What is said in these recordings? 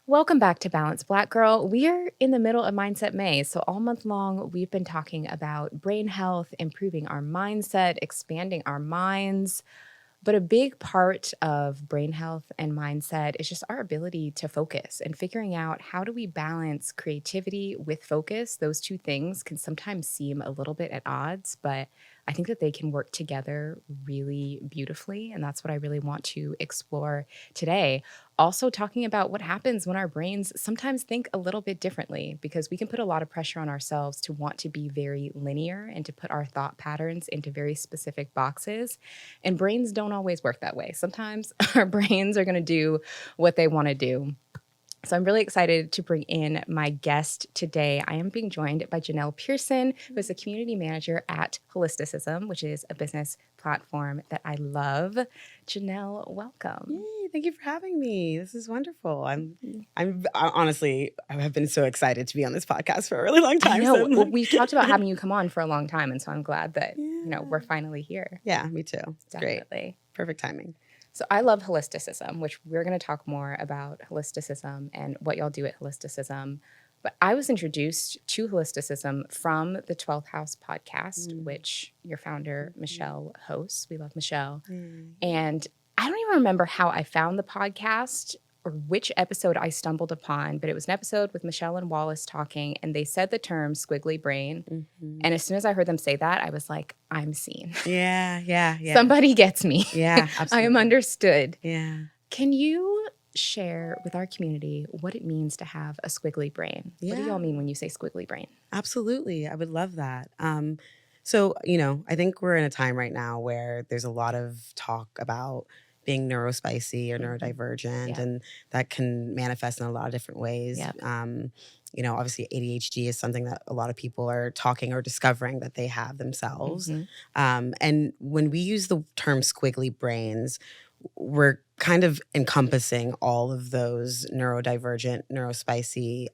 Welcome back to Balance Black Girl. We are in the middle of Mindset May. So, all month long, we've been talking about brain health, improving our mindset, expanding our minds. But a big part of brain health and mindset is just our ability to focus and figuring out how do we balance creativity with focus. Those two things can sometimes seem a little bit at odds, but I think that they can work together really beautifully. And that's what I really want to explore today. Also, talking about what happens when our brains sometimes think a little bit differently, because we can put a lot of pressure on ourselves to want to be very linear and to put our thought patterns into very specific boxes. And brains don't always work that way. Sometimes our brains are going to do what they want to do. So I'm really excited to bring in my guest today. I am being joined by Janelle Pearson, who is a community manager at Holisticism, which is a business platform that I love. Janelle, welcome. Yay, thank you for having me. This is wonderful. I honestly, I have been so excited to be on this podcast for a really long time. I know. Well, we've talked about having you come on for a long time, and so I'm glad that we're finally here. Yeah, me too. It's Definitely. Great. Perfect timing. So I love Holisticism, which we're going to talk more about Holisticism and what y'all do at Holisticism. But I was introduced to Holisticism from the 12th House podcast, which your founder, Michelle, hosts. We love Michelle. And I don't even remember how I found the podcast or which episode I stumbled upon, but it was an episode with Michelle and Wallace talking, and they said the term Squiggly-Brained. And as soon as I heard them say that, I was like, I'm seen. Yeah. Somebody gets me. Yeah, absolutely. I am understood. Yeah. Can you share with our community what it means to have a squiggly brain? What do y'all mean when you say squiggly brain? Absolutely. I would love that. So, I think we're in a time right now where there's a lot of talk about being neuro-spicy or neurodivergent, and that can manifest in a lot of different ways. Obviously ADHD is something that a lot of people are talking or discovering that they have themselves. And when we use the term squiggly brains, we're kind of encompassing all of those neurodivergent, neuro-spicy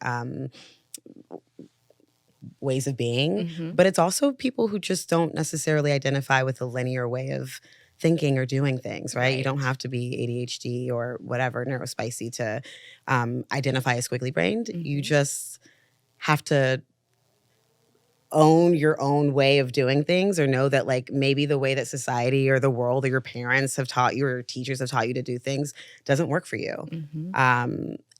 ways of being. But it's also people who just don't necessarily identify with a linear way of thinking or doing things, right? You don't have to be ADHD or whatever, neuro-spicy to identify as squiggly-brained. You just have to own your own way of doing things, or know that like maybe the way that society or the world or your parents have taught you or teachers have taught you to do things doesn't work for you.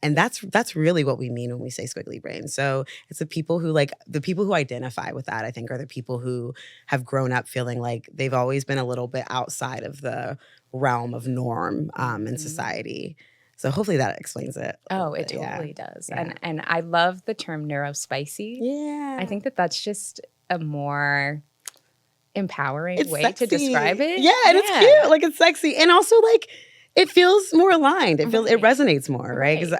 And that's really what we mean when we say squiggly brain. So it's the people who identify with that, I think, are the people who have grown up feeling like they've always been a little bit outside of the realm of norm in society. So hopefully that explains it. Oh, it totally does. And I love the term neuro-spicy. Yeah. I think that that's just a more empowering way to describe it. Yeah, and it's cute. Like, it's sexy. And also, like, it feels more aligned. It resonates more, right? Because,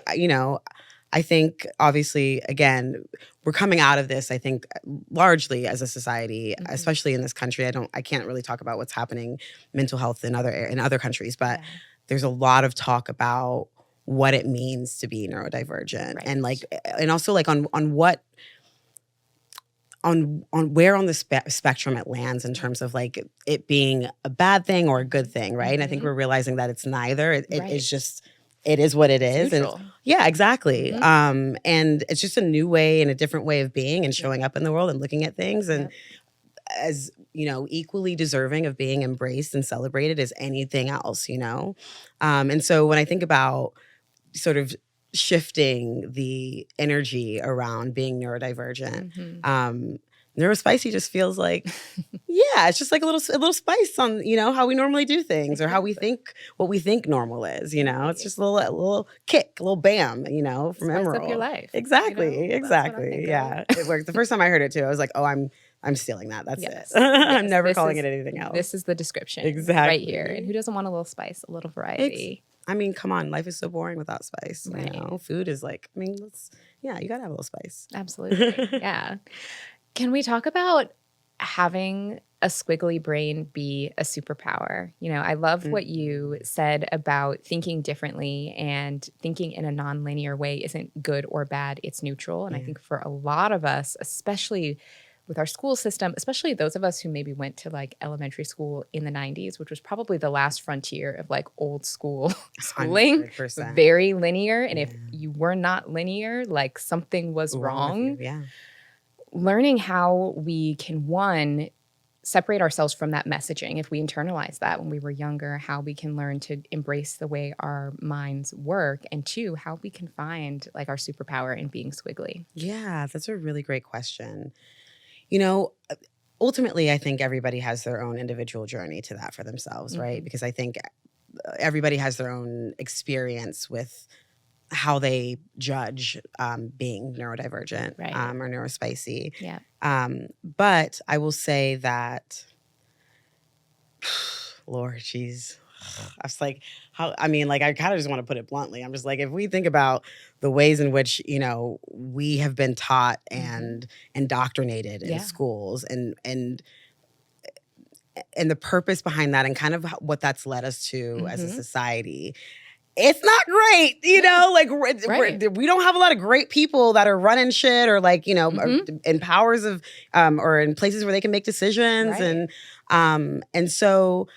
I think, obviously, again, we're coming out of this, I think, largely as a society, especially in this country. I can't really talk about what's happening mental health in other countries, but there's a lot of talk about what it means to be neurodivergent, and also like on where on the spectrum it lands in terms of like it being a bad thing or a good thing, right? And I think we're realizing that it's neither. It is what it is. Neutral. And yeah, exactly. And it's just a new way and a different way of being and showing up in the world and looking at things, and as equally deserving of being embraced and celebrated as anything else, and so when I think about sort of shifting the energy around being neurodivergent, neuro-spicy just feels like it's just like a little spice on how we normally do things, or how we think what we think normal is. It's just a little kick, a little bam, from Spice Emerald. up your life. Exactly. Yeah, it worked. The first time I heard it too, I was like, oh, I'm stealing that. That's it. I'm never calling it anything else. This is the description. Exactly. Right here. And who doesn't want a little spice, a little variety? I mean, come on. Life is so boring without spice. Right. Food is like, you got to have a little spice. Absolutely. Yeah. Can we talk about having a squiggly brain be a superpower? I love what you said about thinking differently, and thinking in a nonlinear way isn't good or bad. It's neutral. And I think for a lot of us, especially with our school system, especially those of us who maybe went to like elementary school in the 90s, which was probably the last frontier of like old school schooling, 100%. very linear. And if you were not linear, like something was wrong. With you, yeah. Learning how we can, one, separate ourselves from that messaging if we internalize that when we were younger, how we can learn to embrace the way our minds work, and two, how we can find like our superpower in being squiggly. Yeah, that's a really great question. You know, ultimately, I think everybody has their own individual journey to that for themselves, right? Because I think everybody has their own experience with how they judge being neurodivergent or neuro-spicy. Yeah. But I will say that, Lord, jeez. I was like, I kind of just want to put it bluntly. I'm just like, if we think about the ways in which, we have been taught and indoctrinated in schools and the purpose behind that and kind of what that's led us to as a society, it's not great, we don't have a lot of great people that are running shit or in powers of or in places where they can make decisions. And so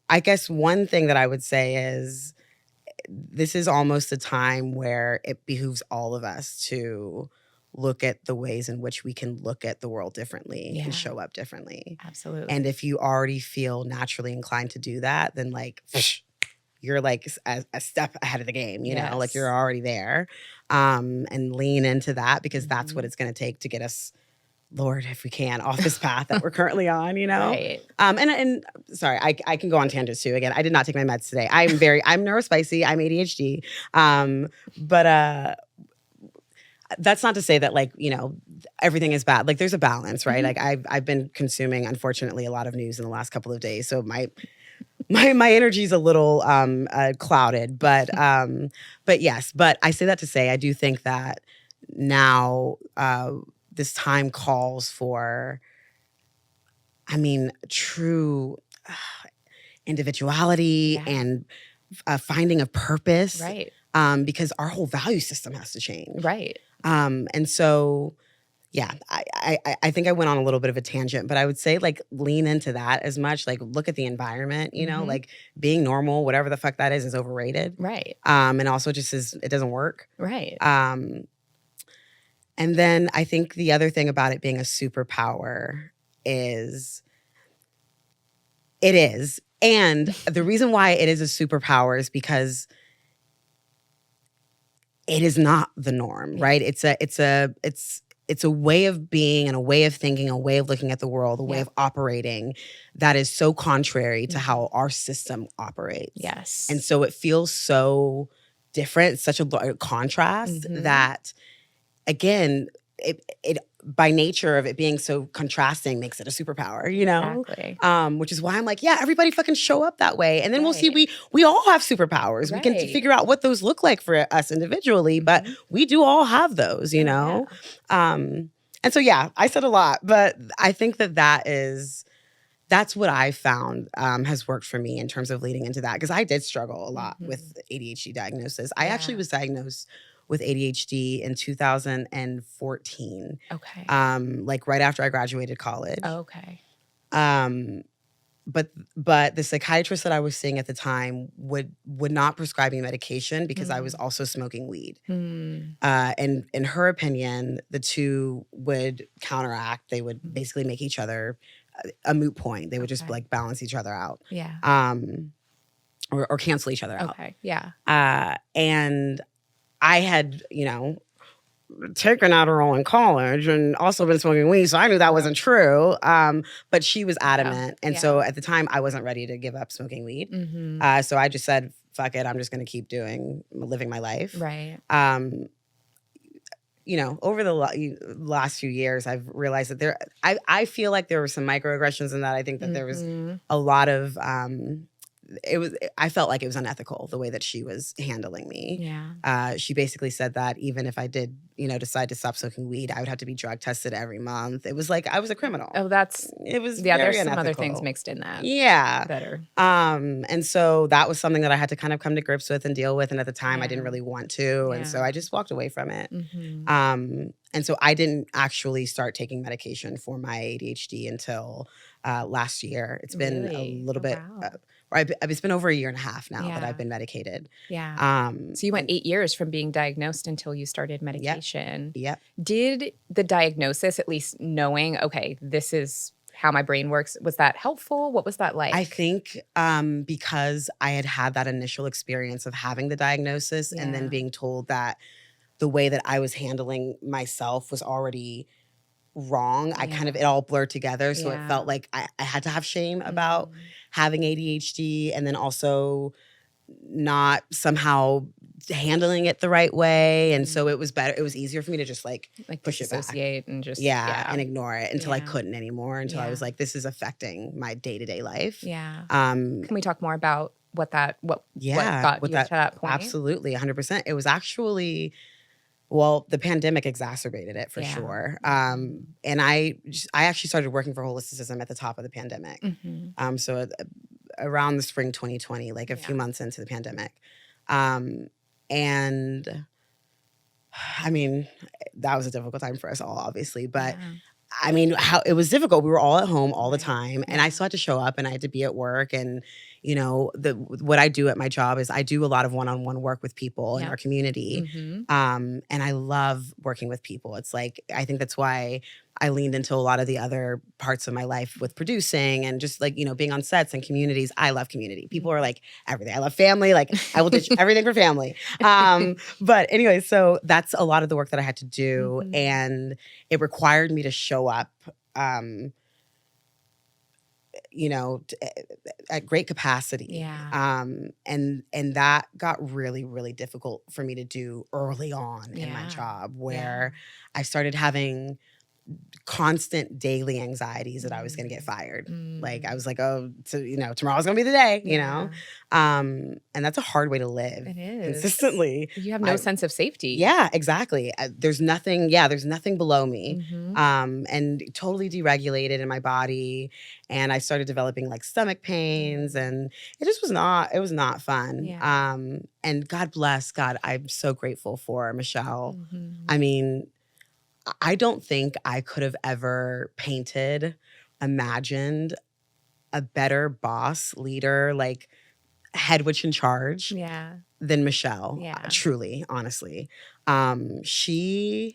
I guess one thing that I would say is this is almost a time where it behooves all of us to look at the ways in which we can look at the world differently and show up differently. Absolutely. And if you already feel naturally inclined to do that, then you're like a step ahead of the game, like you're already there. And lean into that because that's what it's going to take to get us, Lord, if we can, off this path that we're currently on, Right. And sorry, I can go on tangents too. Again, I did not take my meds today. I'm neuro-spicy. I'm ADHD. But that's not to say that everything is bad. Like there's a balance, right? Like I've been consuming, unfortunately, a lot of news in the last couple of days. So my energy's a little clouded, but yes. But I say that to say I do think that now this time calls for, true individuality and finding a purpose, right? Because our whole value system has to change, right? And so. Yeah, I think I went on a little bit of a tangent, but I would say lean into that as much. Look at the environment, being normal, whatever the fuck that is overrated. Right. And also just it doesn't work. Right. And then I think the other thing about it being a superpower is it is. And the reason why it is a superpower is because it is not the norm, right? It's a way of being and a way of thinking, a way of looking at the world, a way of operating that is so contrary to how our system operates. Yes. And so it feels so different, such a contrast that, again, it by nature of it being so contrasting makes it a superpower, Exactly. Which is why I'm like, yeah, everybody fucking show up that way. And then we'll see we all have superpowers. We can figure out what those look like for us individually, but we do all have those, And so, yeah, I said a lot, but I think that's what I found has worked for me in terms of leading into that. Because I did struggle a lot with ADHD diagnosis. I actually was diagnosed with ADHD in 2014. Okay. Right after I graduated college. Okay. But the psychiatrist that I was seeing at the time would not prescribe me medication because I was also smoking weed. And in her opinion, the two would counteract. They would basically make each other a moot point. They would just balance each other out. Yeah. Or cancel each other out. Okay. Yeah. And I had, taken Adderall in college and also been smoking weed, so I knew that wasn't true. But she was adamant. And so at the time, I wasn't ready to give up smoking weed. So I just said, fuck it, I'm just going to keep living my life. Right. Over the last few years, I've realized that I feel like there were some microaggressions in that. I think that there was a lot of, I felt like it was unethical the way that she was handling me. Yeah. She basically said that even if I did, decide to stop smoking weed, I would have to be drug tested every month. It was like I was a criminal. Oh, it was very there's some unethical. other things mixed in that. Yeah. Better. And so that was something that I had to kind of come to grips with and deal with. And at the time I didn't really want to. And so I just walked away from it. And so I didn't actually start taking medication for my ADHD until last year. It's been a little bit it's been over a year and a half now that Yeah. I've been medicated. Yeah. So you went And 8 years from being diagnosed until you started medication. Yep. Did the diagnosis, at least knowing, okay, this is how my brain works, was that helpful? What was that like? I think because I had that initial experience of having the diagnosis and then Yeah. being told that the way that I was handling myself was already wrong. I kind of, Yeah. it all blurred together. So it Yeah. felt like I had to have shame about having ADHD, and then also not somehow handling it the right way. And so it was better. It was easier for me to just like push it back. Disassociate and just, And ignore it until I Yeah. couldn't anymore, until I was Yeah. like, this is affecting my day-to-day life. Yeah. Um, Can we talk more about what got with you to that point? Absolutely, 100%. It was actually, well, the pandemic exacerbated it for Yeah. sure. And I actually started working for Holisticism at the top of the pandemic. So around the spring 2020, like a few months into the pandemic. And I mean, that was a difficult time for us all, obviously, but I mean, how it was difficult. We were all at home all the time, and I still had to show up, and I had to be at work. And you know, what I do at my job is I do a lot of one-on-one work with people in our community, and I love working with people. It's like, I think that's why I leaned into a lot of the other parts of my life with producing and just like, you know, being on sets and communities. I love community. People are like everything. I love family. Like I will ditch everything for family. But anyway, so that's a lot of the work that I had to do. And it required me to show up, you know, at great capacity. And that got really, really difficult for me to do early on in my job, where I started having constant daily anxieties that I was going to get fired. Like I was like, oh, so, you know, tomorrow's going to be the day, you know? And that's a hard way to live. It is. Consistently. You have no sense of safety. Yeah, exactly. There's nothing below me. And totally deregulated in my body. And I started developing like stomach pains, and it just was not fun. And God bless, God, I'm so grateful for Michelle. I mean, I don't think I could have ever imagined a better boss, leader, like head witch in charge than Michelle. Truly, honestly. There's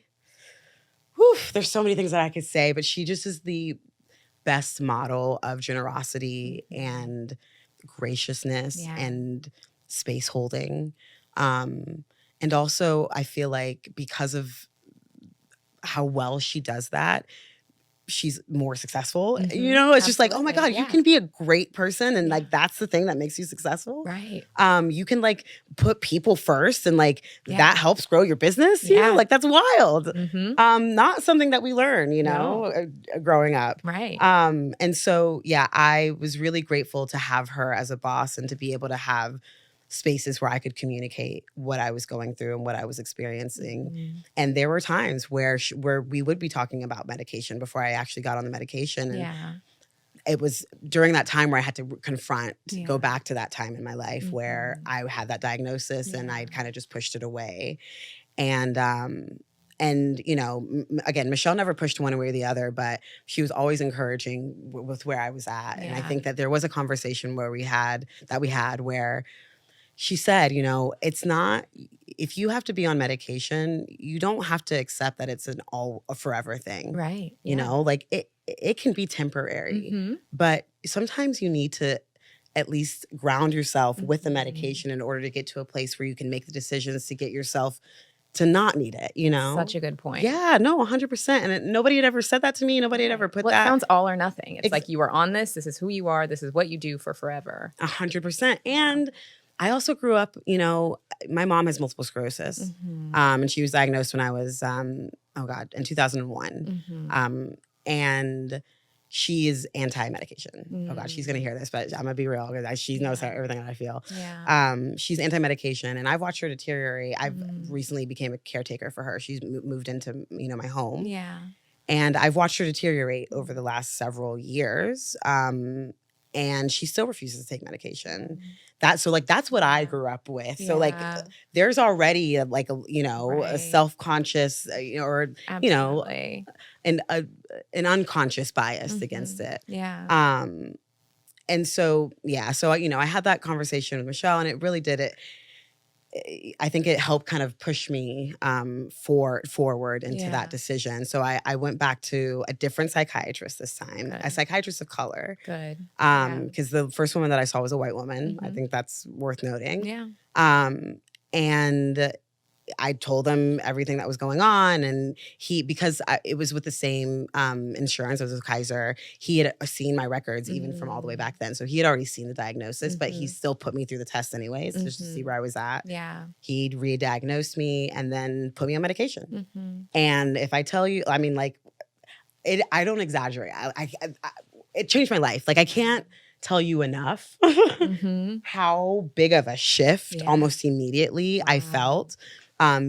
so many things that I could say, but she just is the best model of generosity and graciousness and space holding. And also, I feel like because of how well she does that, she's more successful. You know, it's just like, oh my God, you can be a great person, and like that's the thing that makes you successful. Right. You can like put people first, and like that helps grow your business. You know, like that's wild. Not something that we learn, you know, growing up. Right. And so I was really grateful to have her as a boss and to be able to have spaces where I could communicate what I was going through and what I was experiencing. And there were times where we would be talking about medication before I actually got on the medication. And it was during that time where I had to go back to that time in my life where I had that diagnosis and I'd kind of just pushed it away. And you know, again, Michelle never pushed one way or the other, but she was always encouraging with where I was at. And I think that there was a conversation where we had where she said, you know, it's not, if you have to be on medication, you don't have to accept that it's a forever thing. Right. You know, like it can be temporary, but sometimes you need to at least ground yourself with the medication in order to get to a place where you can make the decisions to get yourself to not need it, you know? Such a good point. Yeah, no, 100%. And nobody had ever said that to me. Nobody had ever put that. It sounds all or nothing. It's like you are on this is who you are, this is what you do for forever. 100%. And I also grew up, you know, my mom has multiple sclerosis. And she was diagnosed when I was, in 2001. And she is anti-medication. Oh God, she's gonna hear this, but I'm gonna be real. She knows everything that I feel. She's anti-medication, and I've watched her deteriorate. I've recently became a caretaker for her. She's moved into, you know, my home. And I've watched her deteriorate over the last several years. And she still refuses to take medication. That's what I grew up with. So like there's already a self-conscious, or you know, an unconscious bias against it. And so, yeah, so, I had that conversation with Michelle, and it really did it. I think it helped kind of push me forward into that decision. So I went back to a different psychiatrist this time, a psychiatrist of color. Good. Because the first woman that I saw was a white woman. I think that's worth noting. Yeah. And I told him everything that was going on, and because it was with the same insurance, it was with Kaiser. He had seen my records even from all the way back then, so he had already seen the diagnosis, but he still put me through the test anyways, just to see where I was at. Yeah, he'd re-diagnosed me and then put me on medication. And if I tell you, I mean, like, I don't exaggerate. It changed my life. Like, I can't tell you enough how big of a shift almost immediately I felt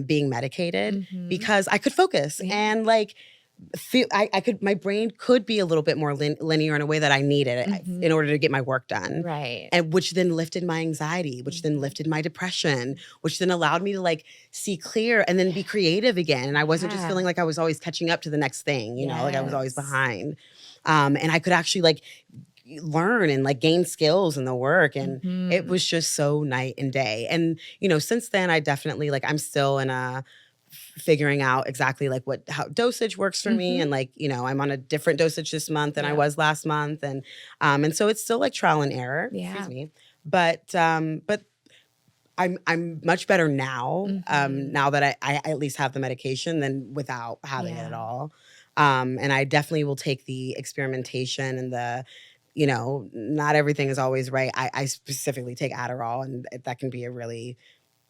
being medicated, because I could focus and like feel my brain could be a little bit more linear in a way that I needed in order to get my work done. Right. And which then lifted my anxiety, which then lifted my depression, which then allowed me to like see clear and then be creative again. And I wasn't just feeling like I was always catching up to the next thing, you know, like I was always behind. And I could actually like learn and like gain skills in the work, and it was just so night and day. And since then I definitely like I'm still in a figuring out exactly like how dosage works for me, and like I'm on a different dosage this month than I was last month, and so it's still like trial and error. Excuse me, but I'm much better now. Now that I at least have the medication than without having it at all. And I definitely will take the experimentation and the not everything is always right. I specifically take Adderall, and that can be a really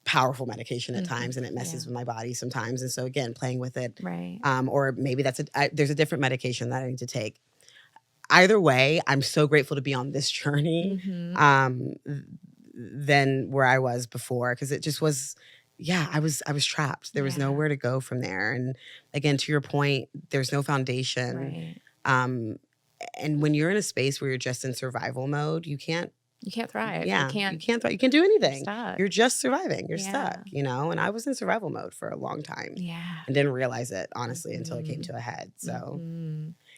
powerful medication at times, and it messes with my body sometimes. And so again, playing with it, right. Or maybe there's a different medication that I need to take. Either way, I'm so grateful to be on this journey than where I was before, because it just was, I was trapped. There was nowhere to go from there. And again, to your point, there's no foundation. Right. And when you're in a space where you're just in survival mode, you can't thrive. Yeah, you can't thrive. You can't do anything. Stuck. You're just surviving. You're stuck, And I was in survival mode for a long time. Yeah. And didn't realize it, honestly, until it came to a head. So,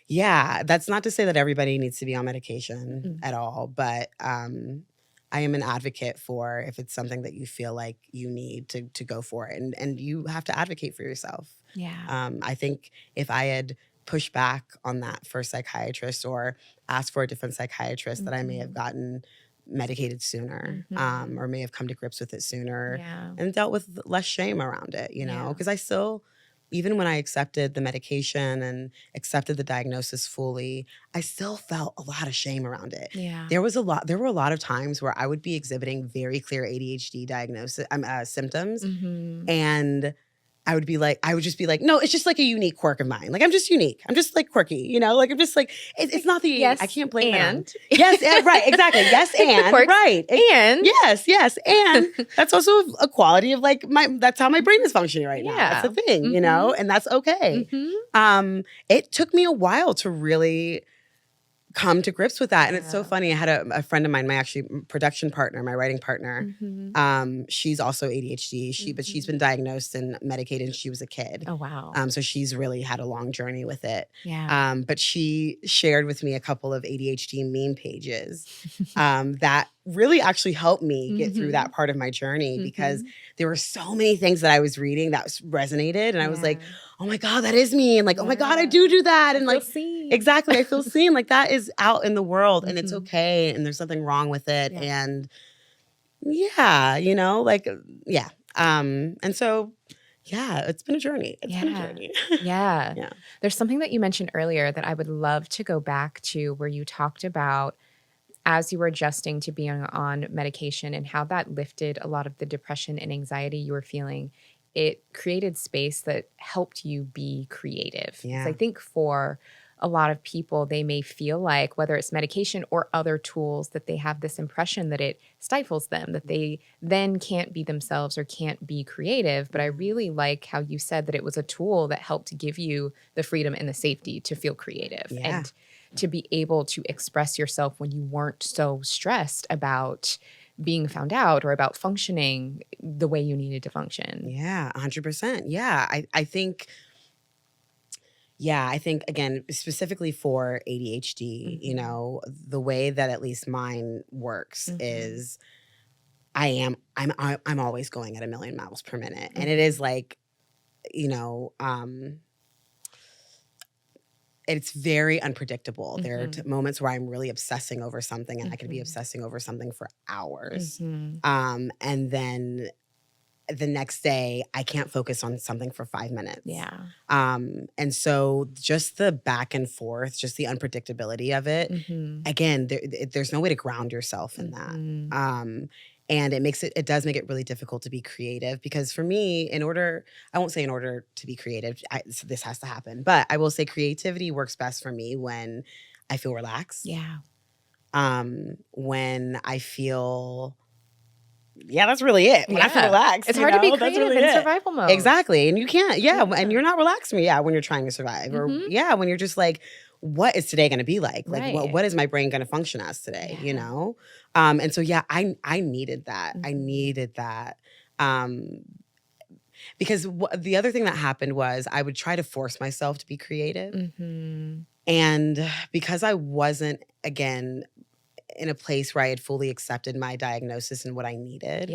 that's not to say that everybody needs to be on medication at all. But I am an advocate for, if it's something that you feel like you need to go for it. And you have to advocate for yourself. Yeah. I think if I had pushed back on that first psychiatrist or asked for a different psychiatrist, that I may have gotten medicated sooner, or may have come to grips with it sooner, and dealt with less shame around it, because I still, even when I accepted the medication and accepted the diagnosis fully, I still felt a lot of shame around it. Yeah. There were a lot of times where I would be exhibiting very clear ADHD symptoms, and I would just be like, no, it's just like a unique quirk of mine. Like, I'm just unique. I'm just like quirky, like I'm just like, it's not the, yes, I can't blame and. it. Yes, and, right, exactly. Yes, and, right. And. Yes, and that's also a quality of like, that's how my brain is functioning right now. That's the thing, and that's okay. It took me a while to really come to grips with that. And it's so funny. I had a friend of mine, my actually production partner, my writing partner. She's also ADHD. But she's been diagnosed and medicated since she was a kid. Oh, wow. So she's really had a long journey with it. Yeah. But she shared with me a couple of ADHD meme pages that really actually helped me get through that part of my journey, because there were so many things that I was reading that resonated. And I was like, oh my God, that is me. And like, oh my God, I do that. And like, exactly, I feel seen. Like, that is out in the world, and it's okay. And there's nothing wrong with it. And and so, it's been a journey. It's been a journey. Yeah. There's something that you mentioned earlier that I would love to go back to, where you talked about, as you were adjusting to being on medication, and how that lifted a lot of the depression and anxiety you were feeling. It created space that helped you be creative. Yeah. I think for a lot of people, they may feel like, whether it's medication or other tools, that they have this impression that it stifles them, that they then can't be themselves or can't be creative. But I really like how you said that it was a tool that helped give you the freedom and the safety to feel creative and to be able to express yourself when you weren't so stressed about being found out or about functioning the way you needed to function. Yeah, 100%. Yeah, I think, Yeah, I think again, specifically for ADHD, you know, the way that at least mine works is I'm always going at a million miles per minute. And it is like, you know, it's very unpredictable. There are moments where I'm really obsessing over something and I could be obsessing over something for hours. And then the next day I can't focus on something for 5 minutes. Yeah. And so just the back and forth, just the unpredictability of it, again, there's no way to ground yourself in that. And it does make it really difficult to be creative because for me, I won't say in order to be creative, so this has to happen, but I will say creativity works best for me when I feel relaxed. Yeah. When I feel, that's really it. When I feel relaxed. It's hard to be creative in survival mode. Exactly. And you can't, and you're not relaxed when you're trying to survive. Or when you're just like, what is today going to be like? Like, what is my brain going to function as today? You know? And so, I needed that. I needed that. Because the other thing that happened was I would try to force myself to be creative. And because I wasn't, again, in a place where I had fully accepted my diagnosis and what I needed,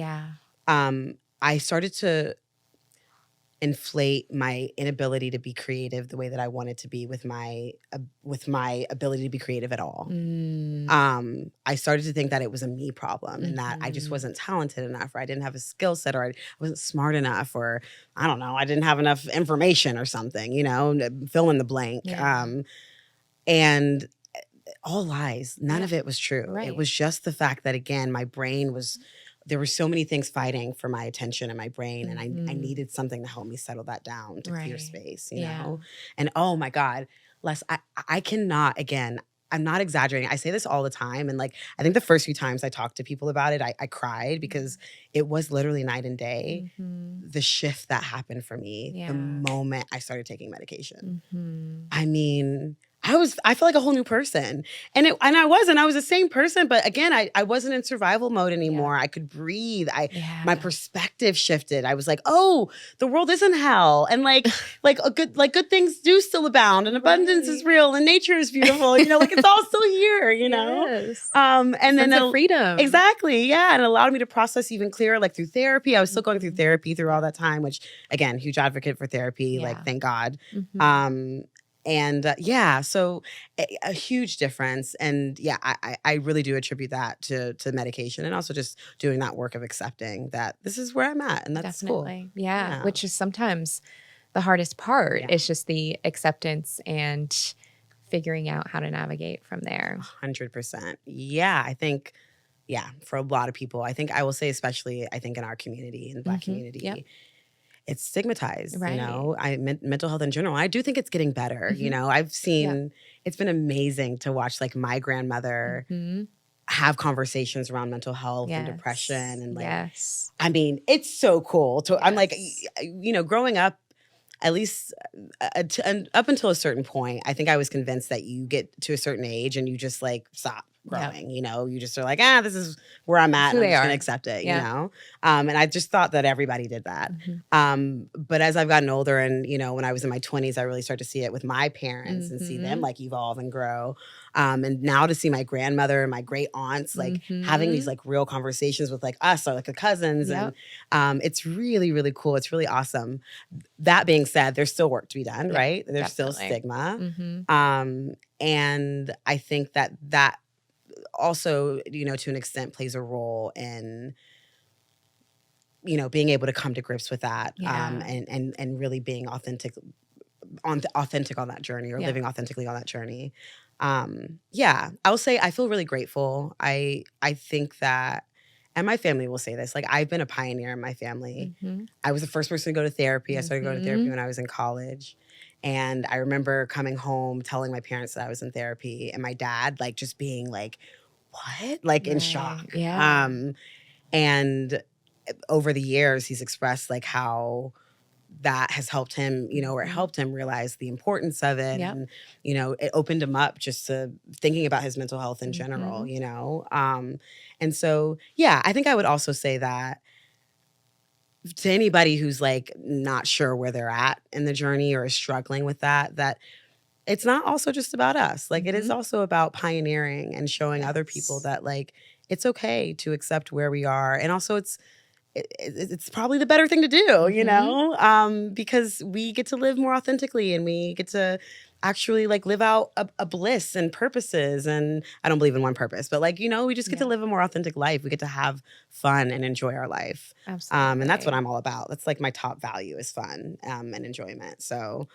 I started to inflate my inability to be creative the way that I wanted to be with my ability to be creative at all. I started to think that it was a me problem and that I just wasn't talented enough, or I didn't have a skill set, or I wasn't smart enough, or I don't know, I didn't have enough information or something, fill in the blank. And all lies. None of it was true. Right. It was just the fact that, again, my brain there were so many things fighting for my attention in my brain, and I needed something to help me settle that down, to clear space, you know? And oh my God, Les, I cannot, again, I'm not exaggerating. I say this all the time. And like, I think the first few times I talked to people about it, I cried because it was literally night and day. The shift that happened for me the moment I started taking medication. I mean, I feel like a whole new person. And I was the same person, but again, I wasn't in survival mode anymore. I could breathe. My perspective shifted. I was like, oh, the world isn't hell. And good things do still abound, and abundance is real, and nature is beautiful. Like it's all still here, Yes. And then the freedom. Exactly. Yeah. And it allowed me to process even clearer, like through therapy. I was still going through therapy through all that time, which again, huge advocate for therapy. Like, thank God. So a huge difference. And I really do attribute that to medication, and also just doing that work of accepting that this is where I'm at, and that's Definitely. cool. Yeah. Which is sometimes the hardest part. It's just the acceptance and figuring out how to navigate from there. 100%. Yeah. I think, for a lot of people, I think I will say, especially I think in our community, in the Black community, it's stigmatized, mental health in general. I do think it's getting better. I've seen, it's been amazing to watch like my grandmother have conversations around mental health and depression. And like, I mean, it's so cool. I'm like, growing up, at least up until a certain point, I think I was convinced that you get to a certain age and you just like stop growing. You just are like, this is where I'm at, and I'm just gonna accept it. And I just thought that everybody did that. But as I've gotten older, and when I was in my 20s, I really started to see it with my parents and see them like evolve and grow. And now to see my grandmother and my great aunts like having these like real conversations with like us or like the cousins, and it's really, really cool. It's really awesome. That being said, there's still work to be done, right? There's still stigma. And I think that also, to an extent plays a role in, being able to come to grips with that, and really being authentic on that journey, or living authentically on that journey. I'll say I feel really grateful. I think that, and my family will say this, like I've been a pioneer in my family. I was the first person to go to therapy. I started going to therapy when I was in college. And I remember coming home, telling my parents that I was in therapy, and my dad like just being like, what? Like in shock. And over the years, he's expressed like how that has helped him, or it helped him realize the importance of it. And, it opened him up just to thinking about his mental health in general, and so, I think I would also say that to anybody who's like not sure where they're at in the journey or is struggling with that it's not also just about us. Like, it is also about pioneering and showing other people that, like, it's okay to accept where we are. And also it's probably the better thing to do, you know, because we get to live more authentically and we get to actually like live out a bliss and purposes. And I don't believe in one purpose, but like, you know, we just get to live a more authentic life. We get to have fun and enjoy our life. Absolutely. And that's what I'm all about. That's like my top value is fun and enjoyment. So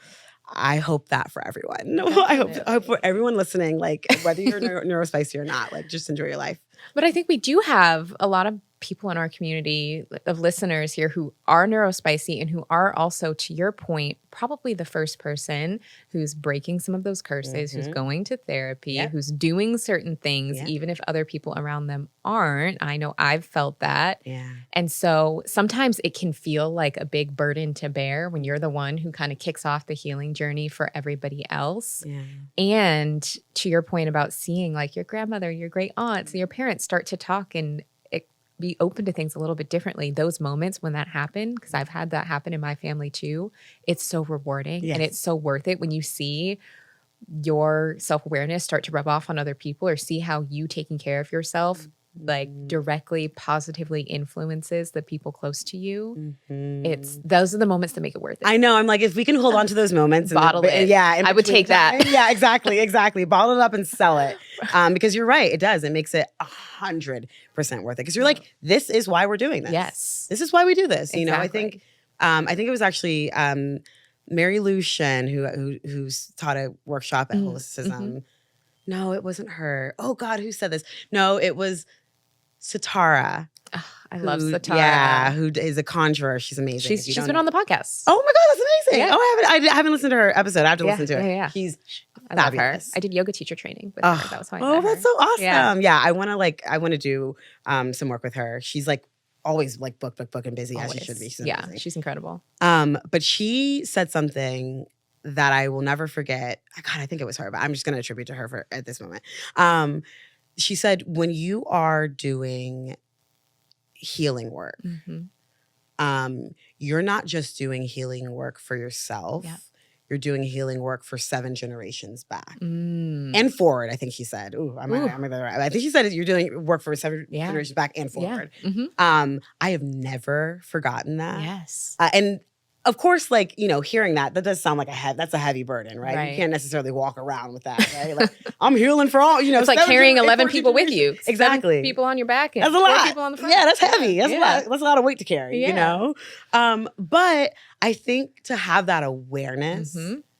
I hope that for everyone. I hope for everyone listening, like whether you're neurospicy or not, like just enjoy your life. But I think we do have a lot of people in our community of listeners here who are neurospicy and who are also, to your point, probably the first person who's breaking some of those curses, who's going to therapy, who's doing certain things, even if other people around them aren't. I know I've felt that. Yeah. And so sometimes it can feel like a big burden to bear when you're the one who kind of kicks off the healing journey for everybody else. Yeah. And to your point about seeing like your grandmother, your great aunts, and your parents start to talk and be open to things a little bit differently. Those moments when that happened, because I've had that happen in my family too, it's so rewarding and it's so worth it when you see your self-awareness start to rub off on other people or see how you taking care of yourself like directly positively influences the people close to you. Those are the moments that make it worth it. I know. I'm like, if we can hold on to those moments and bottle it. Yeah. I would take that. Yeah, exactly. Bottle it up and sell it. Because you're right. It does. It makes it 100% worth it. Because you're like, this is why we're doing this. Yes. This is why we do this. Exactly. You know, I think it was actually Mary Lou Shen who's taught a workshop at Holisticism. No, it wasn't her. Oh God, who said this? No, it was Satara. Oh, I love Satara. Yeah, who is a conjurer. She's amazing. She's been on the podcast. Oh my God, that's amazing. Yeah. Oh, I haven't listened to her episode. I have to listen to it. Yeah. She's I love her. fabulous. I did yoga teacher training with her. That was how I met her. That's so awesome. Yeah, I want to do some work with her. She's like always like book and busy as she should be. She's amazing. She's incredible. But she said something that I will never forget. God, I think it was her, but I'm just going to attribute to her at this moment. She said, when you are doing healing work, you're not just doing healing work for yourself. Yeah. You're doing healing work for 7 generations back and forward. I think she said. I think she said you're doing work for 7 generations back and forward. I have never forgotten that. Yes. And of course, like, you know, hearing that does sound like that's a heavy burden, right? You can't necessarily walk around with that, right? Like, I'm healing for all, you know. It's like carrying 11 people with you. Exactly. 7 people on your back and that's a lot. 4 people on the front. Yeah, that's heavy. That's a lot of weight to carry, you know? But I think to have that awareness,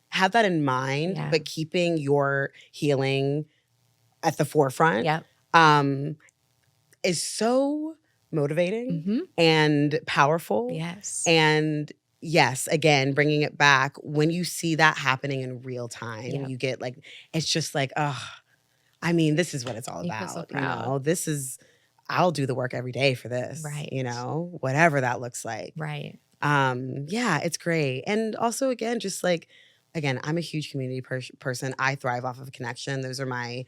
have that in mind, but keeping your healing at the forefront is so motivating and powerful. Yes. And yes, again, bringing it back, when you see that happening in real time, you get like, it's just like, I mean, this is what it's all about. You feel so proud. You know, this is, I'll do the work every day for this, you know, whatever that looks like. Right. Yeah, it's great. And also, again, just like, again, I'm a huge community person. I thrive off of connection. Those are my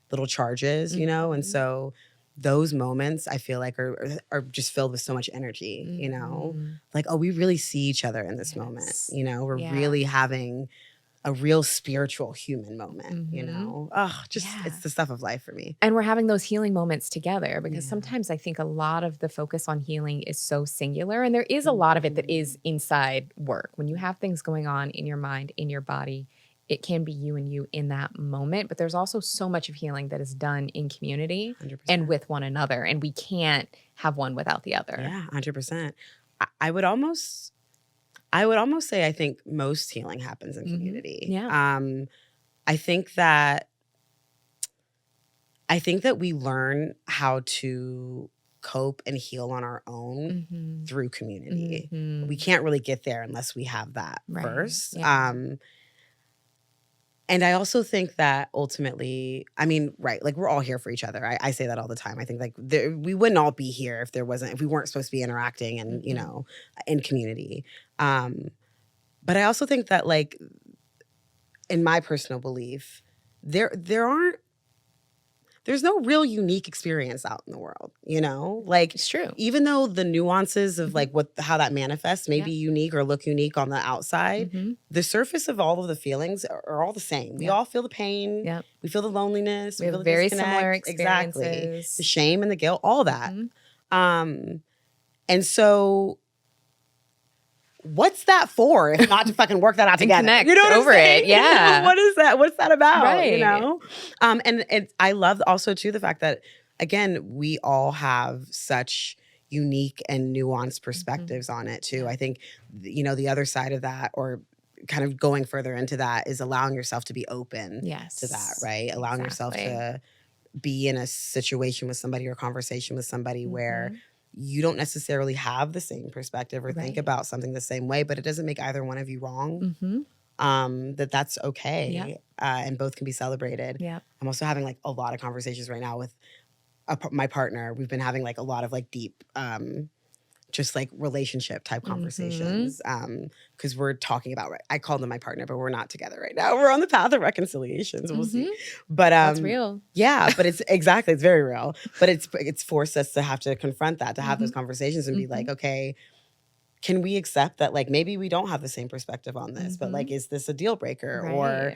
little charges, you know? And so those moments I feel like are just filled with so much energy, you know? Like, oh, we really see each other in this moment, you know? We're really having a real spiritual human moment, you know? It's the stuff of life for me. And we're having those healing moments together because sometimes I think a lot of the focus on healing is so singular, and there is a lot of it that is inside work. When you have things going on in your mind, in your body, it can be you and you in that moment, but there's also so much of healing that is done in community 100%. And with one another, and we can't have one without the other. Yeah, 100%. I would almost say I think most healing happens in community. Yeah. I think that we learn how to cope and heal on our own through community. We can't really get there unless we have that first. Yeah. And I also think that ultimately, I mean, like we're all here for each other. I say that all the time. I think like we wouldn't all be here if we weren't supposed to be interacting and, you know, in community. But I also think that like, in my personal belief, there's there's no real unique experience out in the world, Like, It's true. even though the nuances of like how that manifests may be unique or look unique on the outside, the surface of all of the feelings are all the same. We all feel the pain. Yep. We feel the loneliness. We feel have the very disconnect. similar Exactly. experiences. The shame and the guilt, all that. And so what's that for if not to fucking work that out together? Connect you know what over I'm saying? it. Yeah. What is that? What's that about? Right. And I love also too the fact that, again, we all have such unique and nuanced perspectives on it too. I think, the other side of that, or kind of going further into that, is allowing yourself to be open to that, right? Allowing yourself to be in a situation with somebody or conversation with somebody where you don't necessarily have the same perspective or think about something the same way, but it doesn't make either one of you wrong. That's okay. And both can be celebrated. I'm also having like a lot of conversations right now with my partner. We've been having like a lot of like deep, just like relationship type conversations. Because we're talking about, I call them my partner, but we're not together right now. We're on the path of reconciliations. We'll see. But that's real. Yeah, but it's very real. But it's forced us to have to confront that, to have those conversations and be like, okay, can we accept that like maybe we don't have the same perspective on this, but like, is this a deal breaker? Or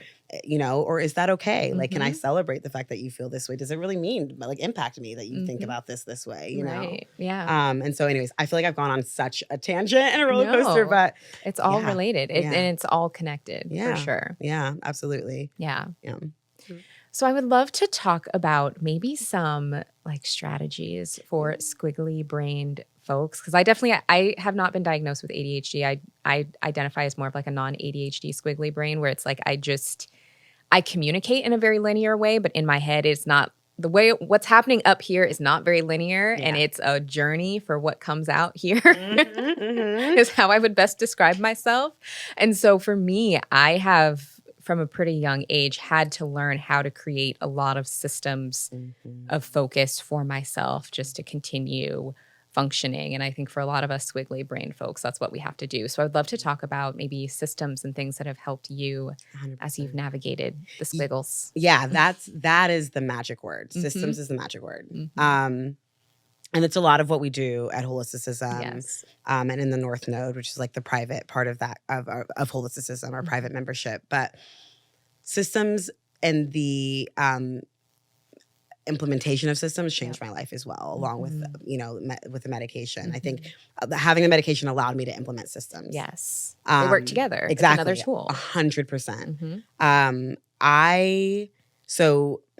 or is that okay? Like, can I celebrate the fact that you feel this way? Does it really mean like impact me that you think about this way? You know? Yeah. And so anyways, I feel like I've gone on such a tangent and a roller coaster, but it's all related and it's all connected for sure. Yeah, absolutely. Yeah. So I would love to talk about maybe some like strategies for squiggly-brained folks, because I have not been diagnosed with ADHD. I identify as more of like a non-ADHD squiggly brain, where it's like I communicate in a very linear way, but in my head it's not the way. What's happening up here is not very linear, and it's a journey for what comes out here. Is how I would best describe myself. And so for me, I have from a pretty young age had to learn how to create a lot of systems of focus for myself just to continue functioning. And I think for a lot of us squiggly brain folks, that's what we have to do. So I'd love to talk about maybe systems and things that have helped you 100%. as you've navigated the squiggles. Yeah, that is the magic word. Systems is the magic word. And it's a lot of what we do at Holisticism, and in the North Node, which is like the private part of that of Holisticism, our private membership. But systems and the implementation of systems changed my life as well, along with with the medication. I think having the medication allowed me to implement systems. Yes, they work together. Exactly, it's another tool. 100%.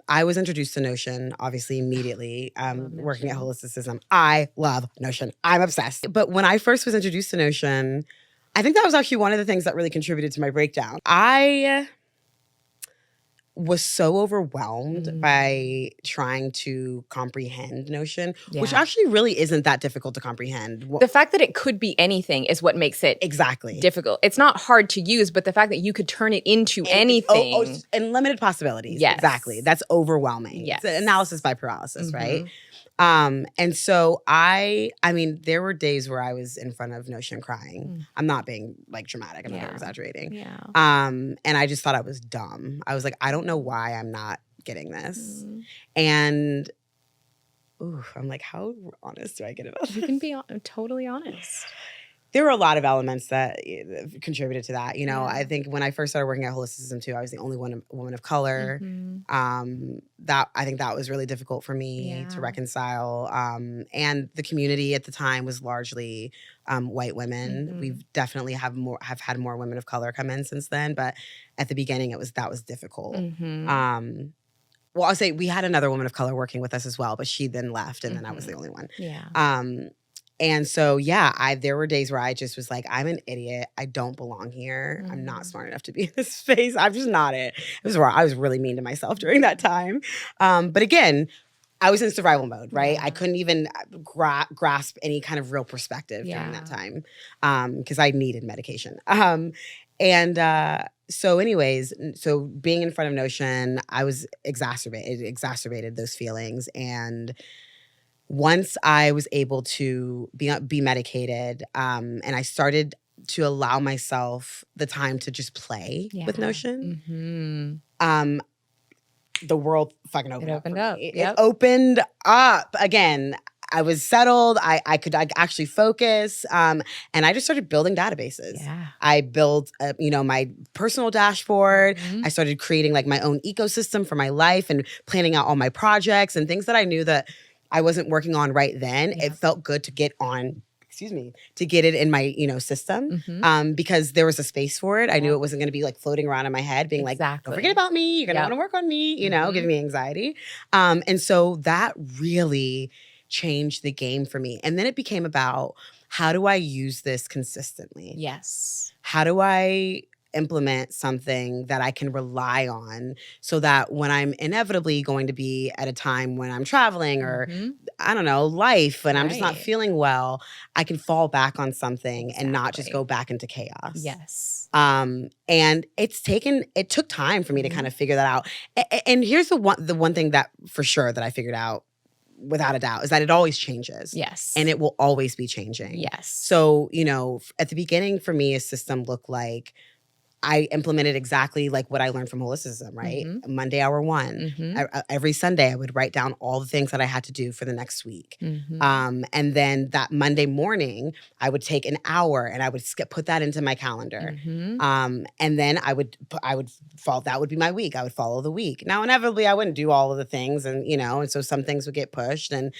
I was introduced to Notion, obviously, immediately, working at Holisticism. I love Notion. I'm obsessed. But when I first was introduced to Notion, I think that was actually one of the things that really contributed to my breakdown. I was so overwhelmed by trying to comprehend Notion, which actually really isn't that difficult to comprehend. The fact that it could be anything is what makes it difficult. It's not hard to use, but the fact that you could turn it into anything. Unlimited possibilities. Yes. Exactly. That's overwhelming. Yes. It's analysis by paralysis, right? And so I mean, there were days where I was in front of Notion crying. I'm not being like dramatic. I'm not exaggerating. And I just thought I was dumb. I was like, I don't know why I'm not getting this. And I'm like, how honest do I get about this? You can be totally honest. There were a lot of elements that contributed to that. I think when I first started working at Holisticism too, I was the only woman of color. I think that was really difficult for me to reconcile. And the community at the time was largely white women. We've definitely have had more women of color come in since then, but at the beginning that was difficult. Well, I'll say we had another woman of color working with us as well, but she then left, and then I was the only one. And so, there were days where I just was like, I'm an idiot. I don't belong here. I'm not smart enough to be in this space. I'm just not it. It was wrong. I was really mean to myself during that time. But again, I was in survival mode, right? I couldn't even grasp any kind of real perspective during that time because I needed medication. So being in front of Notion, I was exacerbated those feelings. And once I was able to be medicated, and I started to allow myself the time to just play with Notion, the world fucking It opened up for opened up. me. Yep. It opened up again. I was settled. I could actually focus. And I just started building databases. Yeah. I built, my personal dashboard. Mhm. I started creating like my own ecosystem for my life and planning out all my projects and things that I knew that I wasn't working on right then. Yeah. It felt good to get on. To get it in my, system, Mhm. because there was a space for it. I knew Yep. it wasn't going to be like floating around in my head, being like, don't Exactly. forget about me. You're going to Yep. want to work on me, Mhm. giving me anxiety. And so that really changed the game for me. And then it became about, how do I use this consistently? Yes. How do I implement something that I can rely on so that when I'm inevitably going to be at a time when I'm traveling or Mhm. I don't know, life, and I'm just not Right. feeling well, I can fall back on something and not just Exactly. go back into chaos. Yes. And it took time for me to kind Mhm. of figure that out. And here's the one thing that for sure that I figured out without a doubt is that it always changes. Yes. And it will always be changing. Yes. So, at the beginning for me, a system looked like I implemented exactly like what I learned from Holisticism, right? Mhm. Monday, hour one. Mhm. Every Sunday, I would write down all the things that I had to do for the next week. Mhm. And then that Monday morning, I would take an hour and I would put that into my calendar. Mhm. And then I would follow. That would be my week. I would follow the week. Now, inevitably, I wouldn't do all of the things, and so some things would get pushed. And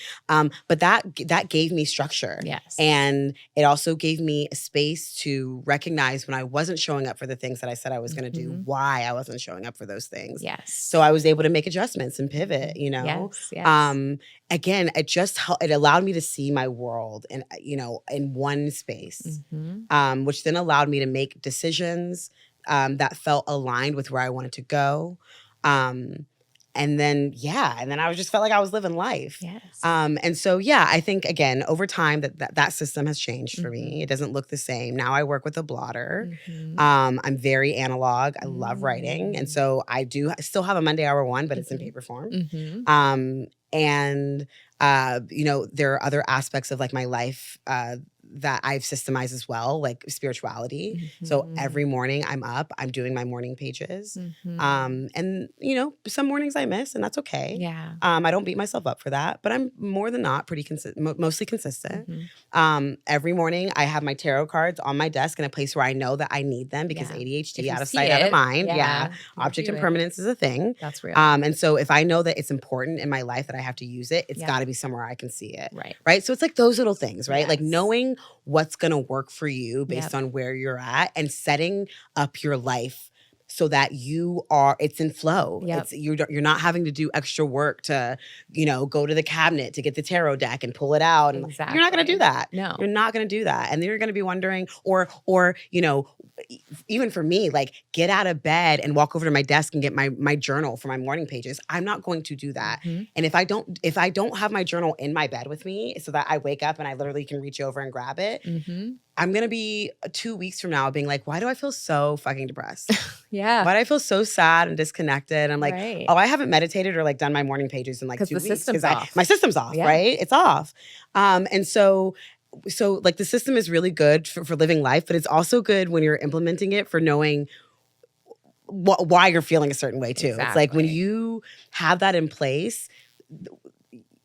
but that gave me structure. Yes. And it also gave me a space to recognize when I wasn't showing up for the things that I said I was going to do, Mhm. why I wasn't showing up for those things. Yes. So I was able to make adjustments and pivot, Yes. Yes. Again, it allowed me to see my world and, in one space, Mhm. which then allowed me to make decisions that felt aligned with where I wanted to go. And then I just felt like I was living life. Yes. And so, I think, again, over time that system has changed for me. Mhm. It doesn't look the same. Now I work with a blotter. Mhm. I'm very analog. I love writing. And so I still have a Monday hour one, but it's in paper form. Mhm. And there are other aspects of like my life that I've systemized as well, like spirituality. So every morning I'm up, I'm doing my morning pages. Mhm. And some mornings I miss, and that's okay. Yeah. I don't beat myself up for that, but I'm more than not pretty mostly consistent. Mhm. Every morning I have my tarot cards on my desk in a place where I know that I need them because Yeah. ADHD, If you out of see sight, out of it, mind. yeah, you Object do it. impermanence is a thing. That's real. And so if I know that it's important in my life that I have to use it, it's Yep. got to be somewhere I can see it. Right. Right. So it's like those little things, right? Like Yes. knowing what's going to work for you based Yep. on where you're at and setting up your life so that it's in flow. Yep. You're not having to do extra work to, go to the cabinet to get the tarot deck and pull it out. And Exactly. you're not going to do that. No. You're not going to do that. And then you're going to be wondering, or, even for me, like get out of bed and walk over to my desk and get my journal for my morning pages. I'm not going to do that. Mhm. And if I don't have my journal in my bed with me so that I wake up and I literally can reach over and grab it, Mhm. I'm going to be 2 weeks from now being like, why do I feel so fucking depressed? Yeah. Why do I feel so sad and disconnected? I'm like, Right. oh, I haven't meditated or like done my morning pages in like 'Cause 2 the weeks. system's off. My system's off, Yeah. right? It's off. And so like the system is really good for living life, but it's also good when you're implementing it for knowing why you're feeling a certain way too. It's like when Exactly. you have that in place,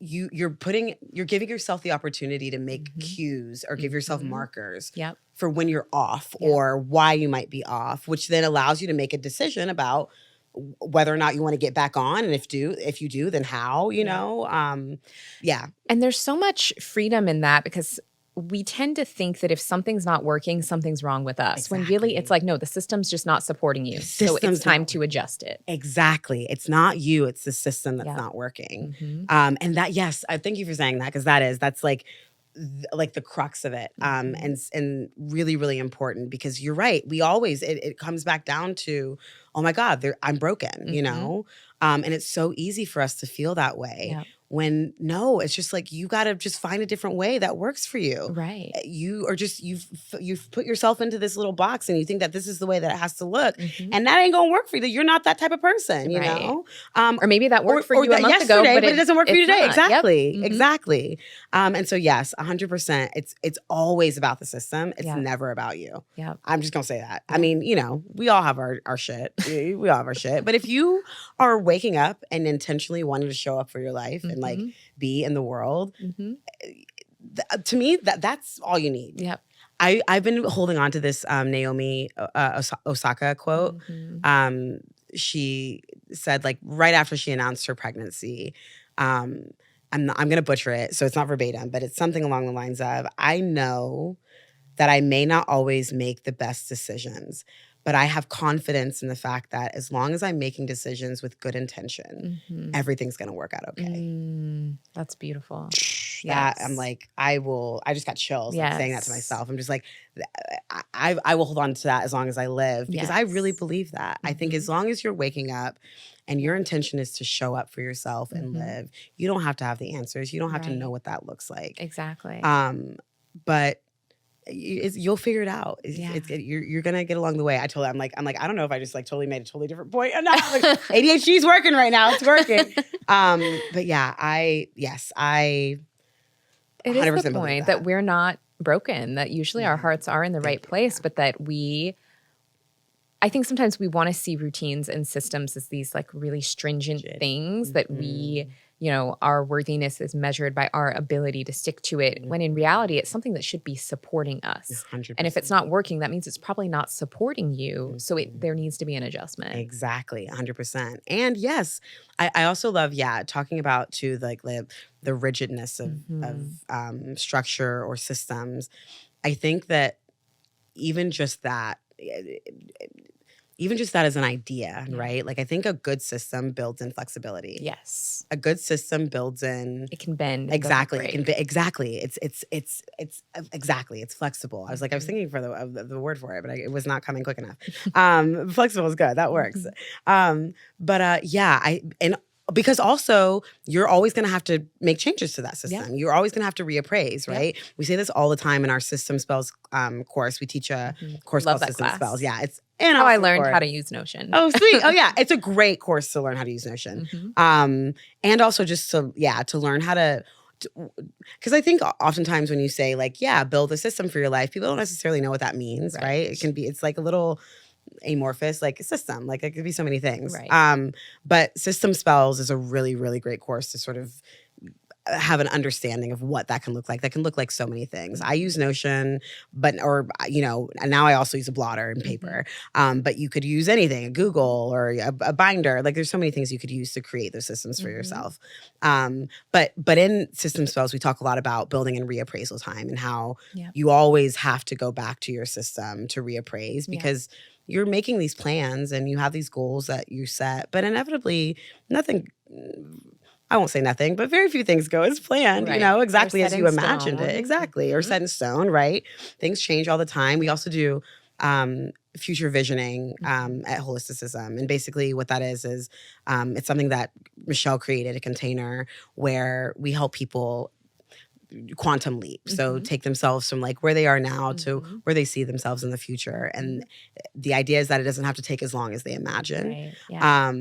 you're giving yourself the opportunity to make cues or give yourself markers Yep. for when you're off Yep. or why you might be off, which then allows you to make a decision about whether or not you want to get back on, and if you do, then how, yeah. And there's so much freedom in that because we tend to think that if something's not working, something's wrong with us. When really it's like, no, the system's just not supporting you. So it's time to adjust it. Exactly. It's not you, it's the system that's Yep. not working. Mhm. And that, yes, I thank you for saying that, because that's like the crux of it. And really, really important, because you're right. We always, it comes back down to, oh my God, I'm broken, Mhm. And it's so easy for us to feel that way. Yep. when no, it's just like you got to just find a different way that works for you. Right. You are just you've put yourself into this little box and you think that this is the way that it has to look, and that ain't gonna work for you. You're not that type of person, you know. Or maybe that worked for you a month yesterday, ago, but it doesn't work for you today. Not. Exactly, Yep. exactly. And so yes, 100%. It's always about the system. It's never about you. Yeah, I'm just gonna say that. I mean, you know, we all have our shit. We all have our shit. But if you are waking up and intentionally wanting to show up for your life and like be in the world, to me, that's all you need. Yep. I've been holding on to this Naomi Osaka quote. She said, like, right after she announced her pregnancy, I'm going to butcher it, so it's not verbatim, but it's something along the lines of, I know that I may not always make the best decisions, but I have confidence in the fact that as long as I'm making decisions with good intention, everything's going to work out okay. That's beautiful. That I'm like, I just got chills like, saying that to myself. I'm just like, I will hold on to that as long as I live, because I really believe that. I think as long as you're waking up and your intention is to show up for yourself and live, you don't have to have the answers. You don't have to know what that looks like. Exactly. But you'll figure it out. You're gonna get along the way. I'm like, I don't know if I just like totally made a totally different point. I'm not like, ADHD is working right now. It's working. But yeah, it is the point that we're not broken, that usually our hearts are in the right place, but that I think sometimes we want to see routines and systems as these like really stringent things that we, you know, our worthiness is measured by our ability to stick to it, when in reality, it's something that should be supporting us. 100%. And if it's not working, that means it's probably not supporting you. So there needs to be an adjustment. Exactly, 100%. And yes, I also love, talking about too, like the rigidness of structure or systems. I think that even just that as an idea, right? Like, I think a good system builds in flexibility. Yes. A good system builds in. It can bend. Exactly. It can be, exactly. It's exactly. It's flexible. I was thinking for the word for it, but it was not coming quick enough. Flexible is good. That works. Because also you're always going to have to make changes to that system. You're always going to have to reappraise, right? We say this all the time in our system spells course. We teach a course called System Spells. Yeah, it's how I learned how to use Notion. Oh, sweet. Oh, yeah. It's a great course to learn how to use Notion. And also just to learn how to, because I think oftentimes when you say like, build a system for your life, people don't necessarily know what that means, right? It's like a little amorphous, like a system, like it could be so many things. Right. But System Spells is a really, really great course to sort of have an understanding of what that can look like. That can look like so many things. I use Notion, and now I also use a blotter and paper. But you could use anything, a Google or a binder. Like there's so many things you could use to create those systems for yourself. But in System Spells, we talk a lot about building in reappraisal time and how you always have to go back to your system to reappraise, because you're making these plans and you have these goals that you set, but inevitably I won't say nothing, but very few things go as planned, exactly as you imagined it. Exactly. Or set in stone, right? Things change all the time. We also do future visioning at Holisticism. And basically what that is it's something that Michelle created, a container where we help people quantum leap. So take themselves from like where they are now to where they see themselves in the future. And the idea is that it doesn't have to take as long as they imagine. Right. Yeah.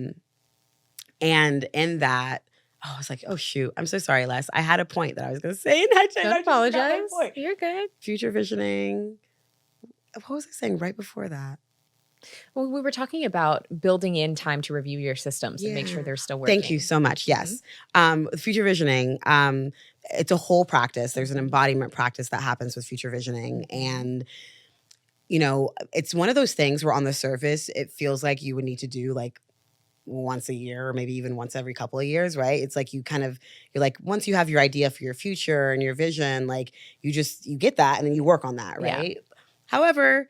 And in that, I was like, oh, shoot. I'm so sorry, Les. I had a point that I was going to say. And Don't apologize. You're good. Future visioning. What was I saying right before that? Well, we were talking about building in time to review your systems and make sure they're still working. Thank you so much. Yes. Future visioning, it's a whole practice. There's an embodiment practice that happens with future visioning. And, it's one of those things where on the surface, it feels like you would need to do like once a year or maybe even once every couple of years, right? It's like you're like, once you have your idea for your future and your vision, like you get that and then you work on that, right? Yeah. However,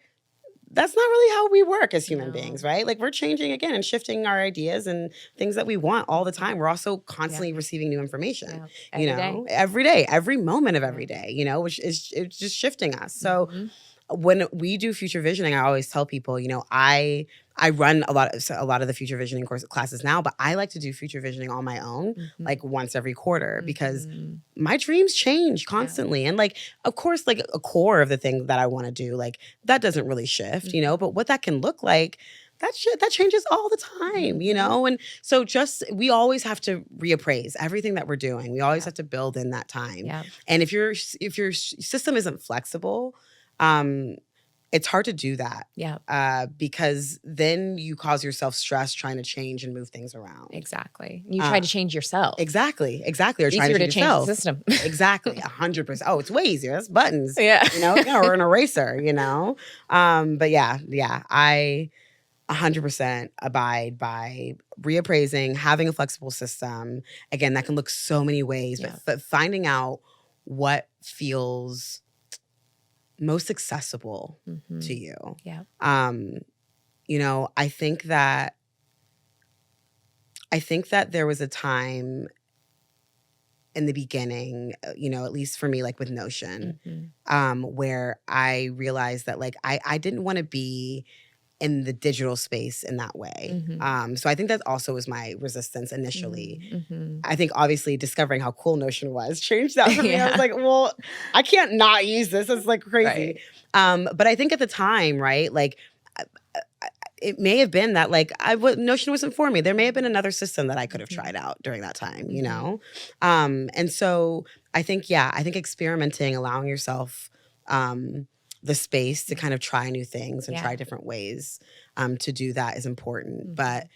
that's not really how we work as human beings, right? Like we're changing again and shifting our ideas and things that we want all the time. We're also constantly receiving new information, every day, every moment of every day, which is it's just shifting us. So when we do future visioning, I always tell people, I run a lot of the future visioning classes now, but I like to do future visioning on my own, like once every quarter, because my dreams change constantly. And like, of course, like a core of the thing that I want to do, like that doesn't really shift, but what that can look like, that changes all the time, And so we always have to reappraise everything that we're doing. We always have to build in that time. And if your system isn't flexible, it's hard to do that. Because then you cause yourself stress trying to change and move things around. Exactly. You try to change yourself. Exactly. Or trying to change yourself. The system. Exactly. 100%. Oh, it's way easier. That's buttons. Yeah. Or an eraser, But yeah, I 100% abide by reappraising, having a flexible system. Again, that can look so many ways, but finding out what feels most accessible to you. Yeah. I think that there was a time in the beginning, at least for me, like with Notion, where I realized that like I didn't want to be in the digital space in that way. So I think that also was my resistance initially. I think obviously discovering how cool Notion was changed that for me. I was like, well, I can't not use this. It's like crazy. Right. But I think at the time, right, like it may have been that like Notion wasn't for me. There may have been another system that I could have tried out during that time, And so I think experimenting, allowing yourself the space to kind of try new things and try different ways to do that is important. But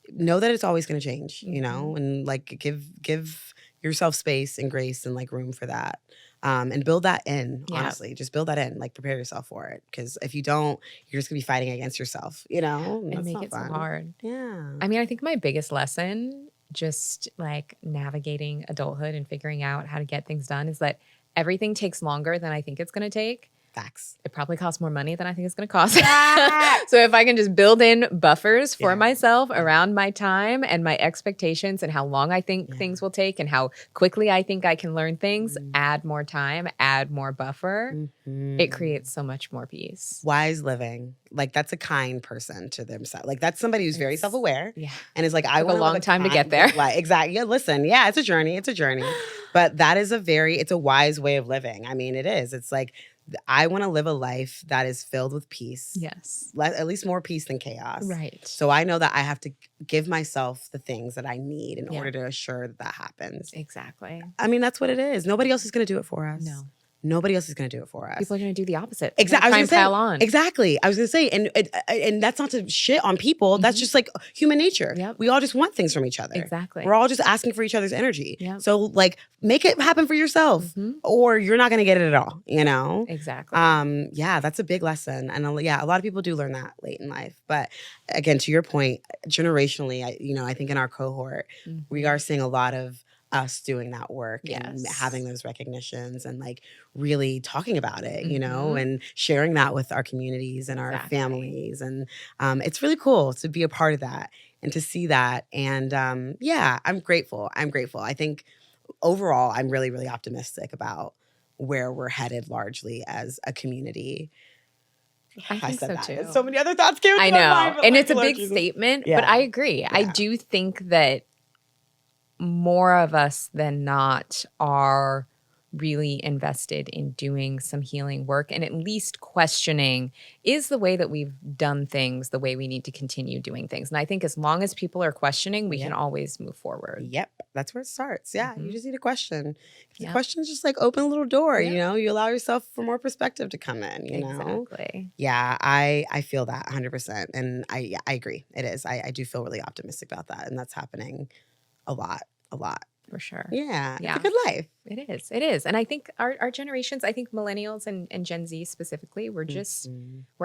know that it's always going to change, and like give yourself space and grace and like room for that. And build that in, honestly. Just build that in, like prepare yourself for it. Because if you don't, you're just going to be fighting against yourself, And make it fun. So hard. Yeah. I mean, I think my biggest lesson, just like navigating adulthood and figuring out how to get things done, is that everything takes longer than I think it's going to take. Facts. It probably costs more money than I think it's going to cost. So if I can just build in buffers for myself around my time and my expectations and how long I think things will take and how quickly I think I can learn things, add more time, add more buffer, it creates so much more peace. Wise living. Like that's a kind person to themselves. Like that's somebody who's very self-aware and is like, I want a long time to get there. Exactly. Yeah, listen. Yeah, it's a journey. But that is it's a wise way of living. I mean, it is. It's like, I want to live a life that is filled with peace. Yes. At least more peace than chaos. Right. So I know that I have to give myself the things that I need in order to assure that happens. Exactly. I mean, that's what it is. Nobody else is going to do it for us. No. Nobody else is going to do it for us. People are going to do the opposite. Exactly. Try and pile on. Exactly. I was going to say, and that's not to shit on people. That's just like human nature. Yep. We all just want things from each other. Exactly. We're all just asking for each other's energy. Yep. So like, make it happen for yourself, or you're not going to get it at all. Exactly. Yeah, that's a big lesson, and a lot of people do learn that late in life. But again, to your point, generationally, I think in our cohort, we are seeing a lot of us doing that work and having those recognitions and like really talking about it, and sharing that with our communities and our families. And it's really cool to be a part of that and to see that. And I'm grateful. I think overall, I'm really, really optimistic about where we're headed largely as a community. I think so too. And so many other thoughts came to my mind, and it's a big statement, but I agree. I do think that more of us than not are really invested in doing some healing work and at least questioning, is the way that we've done things the way we need to continue doing things? And I think as long as people are questioning, we can always move forward. Yep. That's where it starts. Yeah. You just need a question. The questions just like open a little door, you allow yourself for more perspective to come in, Exactly. Yeah. I feel that 100%. And I agree. It is. I do feel really optimistic about that. And that's happening a lot. For sure. Yeah. It's a good life. It is. And I think our generations, I think millennials and Gen Z specifically, we're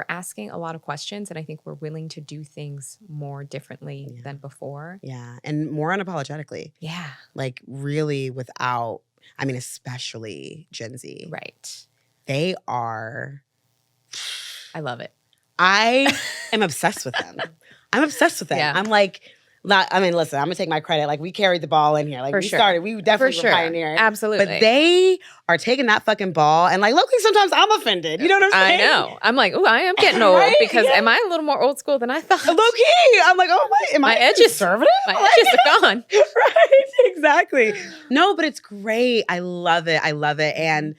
asking a lot of questions. And I think we're willing to do things more differently than before. Yeah. And more unapologetically. Yeah. Like really especially Gen Z. Right. They are. I love it. I am obsessed with them. I'm obsessed with them. Yeah. I'm like, I mean, listen, I'm gonna take my credit. Like, we carried the ball in here. Like, For we sure. started. We definitely were pioneering. Absolutely. But they are taking that fucking ball, and like, low-key, sometimes I'm offended. You know what I'm saying? I know. I'm like, oh, I am getting old Right? because am I a little more old school than I thought? Low-key, I'm like, oh my, am I conservative? My edges are gone. Right? Exactly. No, but it's great. I love it. I love it. And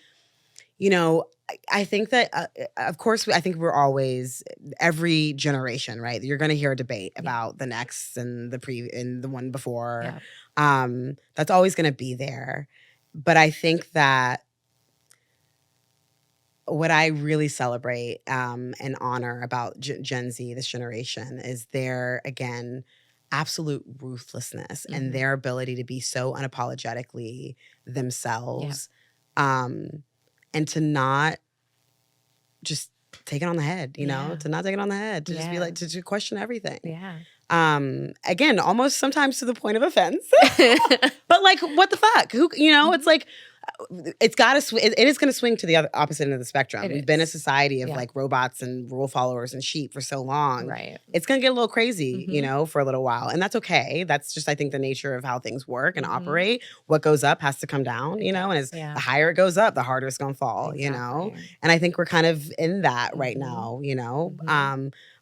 you know, I think that, of course, I think we're always, every generation, right? You're going to hear a debate about the next and the one before. Yeah. That's always going to be there. But I think that what I really celebrate and honor about Gen Z, this generation, is their, again, absolute ruthlessness and their ability to be so unapologetically themselves. Yeah. And to not just take it on the head, you know, to not take it on the head, to just be like, to question everything. Yeah. Again, almost sometimes to the point of offense. But like, what the fuck? Who, you know, it's like, it's got to, it is going to swing to the other opposite end of the spectrum. We've been a society of like robots and rule followers and sheep for so long. Right. It's going to get a little crazy, you know, for a little while. And that's okay. That's just, I think, the nature of how things work and operate. What goes up has to come down, you know, and as the higher it goes up, the harder it's going to fall, you know? And I think we're kind of in that right now, you know?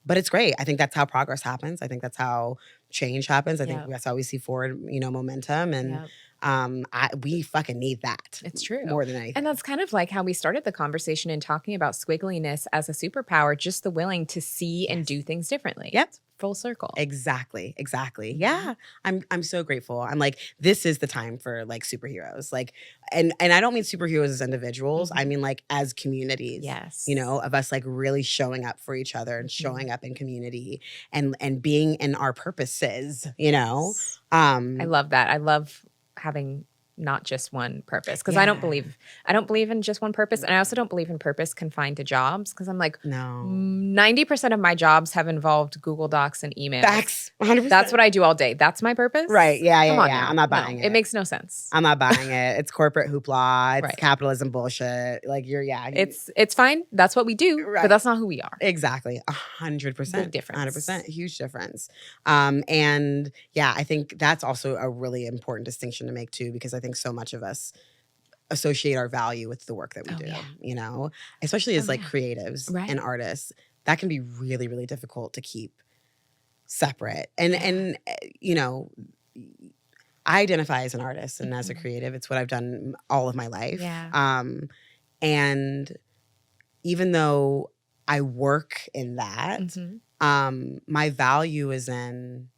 But it's great. I think that's how progress happens. I think that's how change happens. I think that's how we see forward, you know, momentum. And we fucking need that. It's true. More than anything. And that's kind of like how we started the conversation in talking about squiggliness as a superpower, just the willing to see and do things differently. Yep. Full circle. Exactly. Exactly. Yeah. I'm so grateful. I'm like, this is the time for like superheroes. Like, and I don't mean superheroes as individuals. I mean like as communities. Yes. You know, of us like really showing up for each other and showing up in community and being in our purposes, you know? I love that. I love having not just one purpose, because I don't believe in just one purpose, and I also don't believe in purpose confined to jobs, because I'm like, no, 90% of my jobs have involved Google Docs and emails. Facts, 100%. That's what I do all day. That's my purpose, right? Yeah. I'm not buying it. It makes no sense. I'm not buying it. It's corporate hoopla. It's capitalism bullshit. Like it's fine. That's what we do, but that's not who we are. Exactly, 100%. Big difference. 100%, huge difference. And yeah, I think that's also a really important distinction to make too, because I think so much of us associate our value with the work that we do, you know, especially as like creatives and artists. That can be really, really difficult to keep separate. And you know, I identify as an artist and as a creative. It's what I've done all of my life. Yeah. And even though I work in that, my value is in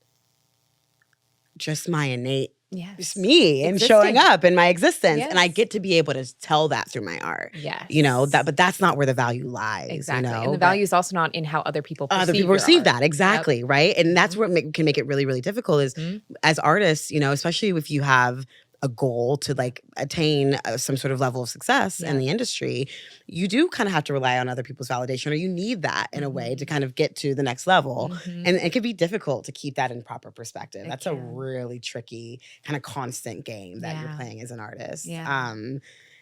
just my innate, just me and showing up in my existence. Yes. And I get to be able to tell that through my art. Yes. You know, but that's not where the value lies. Exactly. You know? And the value is also not in how other people perceive that. Exactly. Yep. Right. And that's what can make it really, really difficult is as artists, you know, especially if you have a goal to like attain some sort of level of success in the industry, you do kind of have to rely on other people's validation, or you need that in a way to kind of get to the next level. And it can be difficult to keep that in proper perspective. That's a really tricky kind of constant game that you're playing as an artist. Yeah.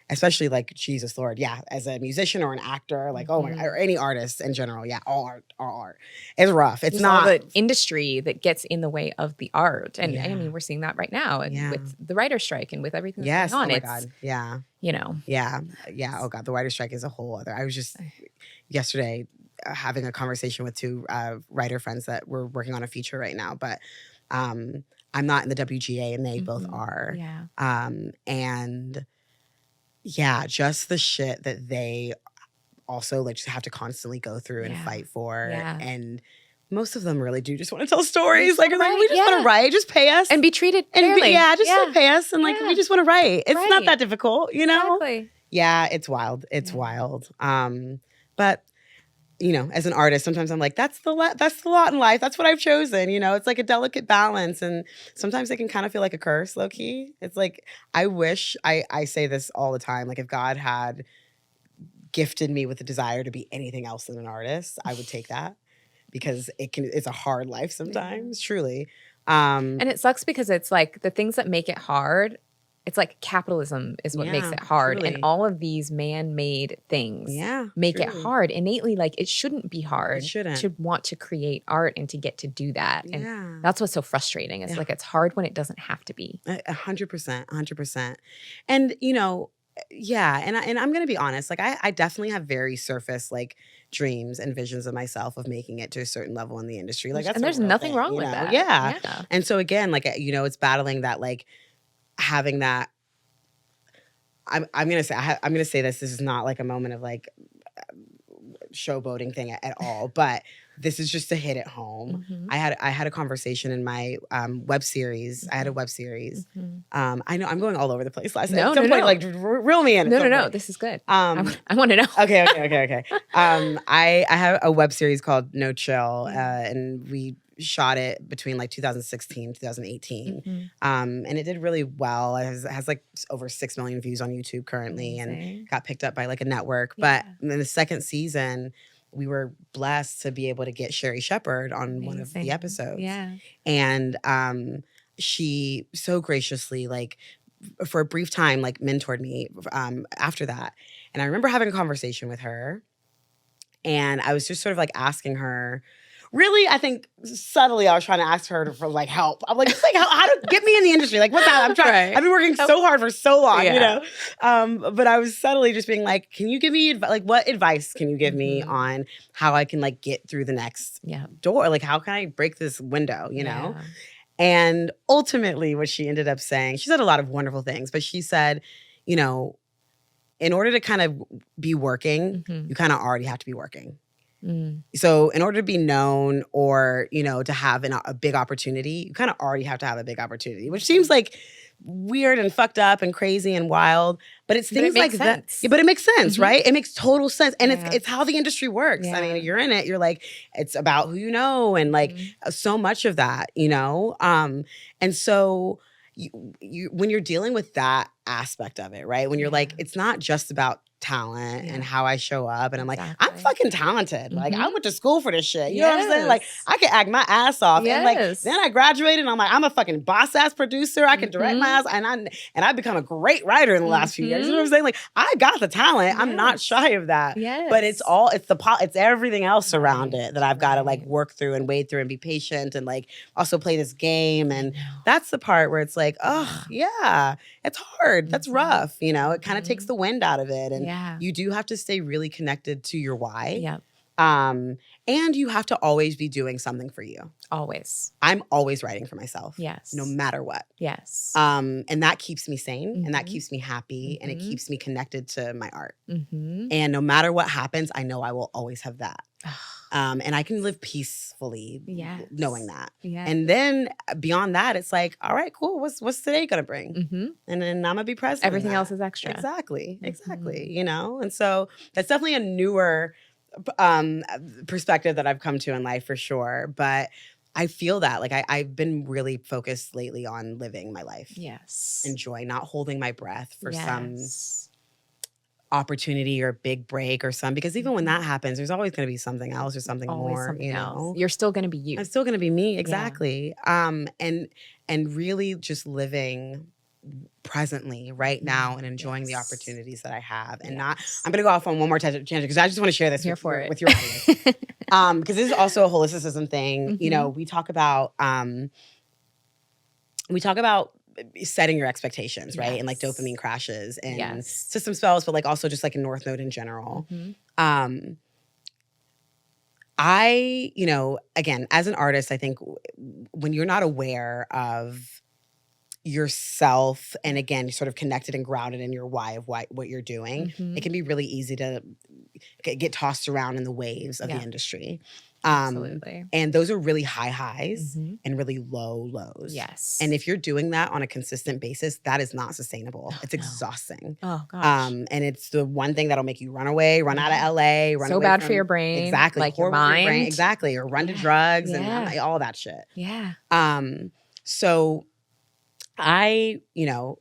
Especially like, Jesus Lord, as a musician or an actor, like, oh my God, or any artist in general, all art. It's rough. It's not the industry that gets in the way of the art. And I mean, we're seeing that right now with the writer's strike and with everything that's going on. Oh my God. Yeah. You know. Yeah. Oh God, the writer's strike is a whole other. I was just yesterday having a conversation with two writer friends that we're working on a feature right now, but I'm not in the WGA and they both are. Yeah. And yeah, just the shit that they also like just have to constantly go through and fight for. Yeah. And most of them really do just want to tell stories. Like, we just want to write, just pay us. And be treated fairly. Just pay us. And like, we just want to write. It's not that difficult, you know? Exactly. Yeah, it's wild. It's wild. But you know, as an artist, sometimes I'm like, that's the lot in life. That's what I've chosen. You know, it's like a delicate balance. And sometimes it can kind of feel like a curse, low key. It's like, I wish, I say this all the time, like if God had gifted me with the desire to be anything else than an artist, I would take that, because it's a hard life sometimes, truly. And it sucks because it's like the things that make it hard it's like capitalism is what makes Yeah, it hard. truly. And all of these man-made things make it truly. hard. Innately, like it shouldn't be hard It shouldn't. to want to create art and to get to do that. Yeah. And that's what's so frustrating. It's like it's hard when it doesn't have to be. 100%, 100%. And, you know, yeah, and I'm gonna be honest. Like, I definitely have very surface like dreams and visions of myself of making it to a certain level in the industry. Like, that's And a there's real nothing thing, wrong you with know? that. Yeah. Yeah. And so again, like, you know, it's battling that, like, having that. I'm gonna say I'm gonna say this. This is not like a moment of like showboating thing at all, but this is just to hit it home. Mhm. I had a conversation in my web series. I had a web series. Mhm. I know I'm going all over the place. At No, some no, point, no. like reel me in. No. This is good. I want to know. Okay. I have a web series called No Chill, and we shot it between like 2016, 2018. And it did really well. It has like over 6 million views on YouTube currently. Amazing. And got picked up by like a network. Yeah. But in the second season, we were blessed to be able to get Sherry Shepherd on one of the episodes. Yeah. And she so graciously, like, for a brief time, like, mentored me after that. And I remember having a conversation with her, and I was just sort of like asking her, really, I think subtly I was trying to ask her for like help. I'm like, just like how to get me in the industry. Like, what's that? I'm trying. Right. I've been working so hard for so long, Yeah. you know. But I was subtly just being like, can you give me like what advice can you give me on how I can like get through the next door? Like, how can I break this window? You know. Yeah. And ultimately, what she ended up saying, she said a lot of wonderful things, but she said, you know, in order to kind of be working, you kind of already have to be working. So in order to be known or, you know, to have a big opportunity, you kind of already have to have a big opportunity, which seems like weird and fucked up and crazy and wild, but it's things like that. Yeah, but it makes sense, right? It makes total sense. And it's how the industry works. I mean, you're in it, you're like, it's about who you know and like so much of that, you know? And so you when you're dealing with that aspect of it, right? When you're like, it's not just about talent and how I show up. And I'm like, I'm fucking talented. Like, I went to school for this shit. You know what I'm saying? Like, I can act my ass off. And like, then I graduated and I'm like, I'm a fucking boss ass producer. I can direct my ass. And I've become a great writer in the last few years. You know what I'm saying? Like, I got the talent. I'm not shy of that. But it's everything else around it that I've got to like work through and wade through and be patient and like also play this game. And that's the part where it's like, oh yeah, it's hard. That's rough. You know, it kind of takes the wind out of it. And you do have to stay really connected to your why. And you have to always be doing something for you. Always. I'm always writing for myself. Yes. No matter what. Yes. And that keeps me sane and that keeps me happy and it keeps me connected to my art. And no matter what happens, I know I will always have that. And I can live peacefully knowing that. And then beyond that, it's like, all right, cool. What's today gonna bring? And then I'm gonna be present. Everything else is extra. Exactly. You know? And so that's definitely a newer perspective that I've come to in life for sure. But I feel that like I've been really focused lately on living my life. Yes. Enjoy, not holding my breath for some opportunity or big break or some, because even when that happens, there's always going to be something else or something always more, something you else. know. You're still going to be you. I'm still going to be me. Exactly. And really just living presently right now and enjoying the opportunities that I have and not, I'm going to go off on one more tangent because I just want to share this with your audience. Because this is also a holisticism thing. You know, we talk about setting your expectations, right? And like dopamine crashes and system spells, but like also just like a North Node in general. I, you know, again, as an artist, I think when you're not aware of yourself and again, sort of connected and grounded in your why of what you're doing, it can be really easy to get tossed around in the waves of the industry. Absolutely. And those are really high highs and really low lows. Yes. And if you're doing that on a consistent basis, that is not sustainable. It's exhausting. Oh gosh. And it's the one thing that'll make you run away, run out of LA, run so away bad from, for your brain. Exactly. Like your mind. Brain, exactly. Or run to drugs and all that shit. Yeah. So I, you know,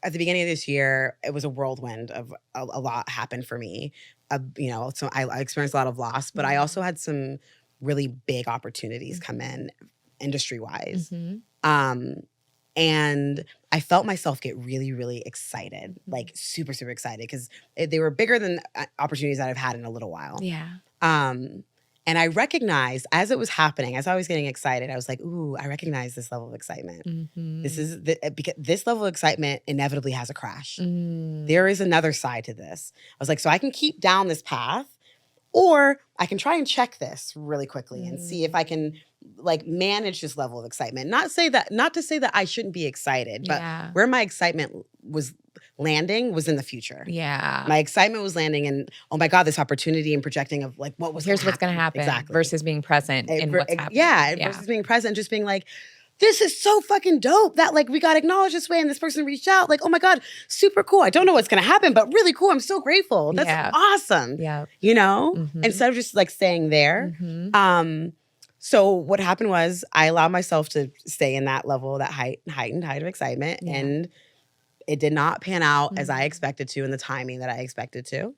at the beginning of this year, it was a whirlwind of a lot happened for me. You know, so I experienced a lot of loss, but I also had some really big opportunities come in industry-wise. And I felt myself get really, really excited, like super, super excited, because they were bigger than opportunities that I've had in a little while. Yeah. And I recognized as it was happening, as I was getting excited, I was like, ooh, I recognize this level of excitement. This is because this level of excitement inevitably has a crash. There is another side to this. I was like, so I can keep down this path, or I can try and check this really quickly and see if I can like manage this level of excitement. Not to say that I shouldn't be excited, but where my excitement was landing was in the future. Yeah. My excitement was landing in, oh my God, this opportunity and projecting of like what was Here's what's going to happen. Exactly. Versus being present in what's happening. Yeah, versus being present and just being like, this is so fucking dope that like we got acknowledged this way and this person reached out. Like, oh my God, super cool. I don't know what's going to happen, but really cool. I'm so grateful. That's awesome. Yeah. You know, instead of just like staying there. So what happened was I allowed myself to stay in that level, that height of excitement. And it did not pan out as I expected to in the timing that I expected to.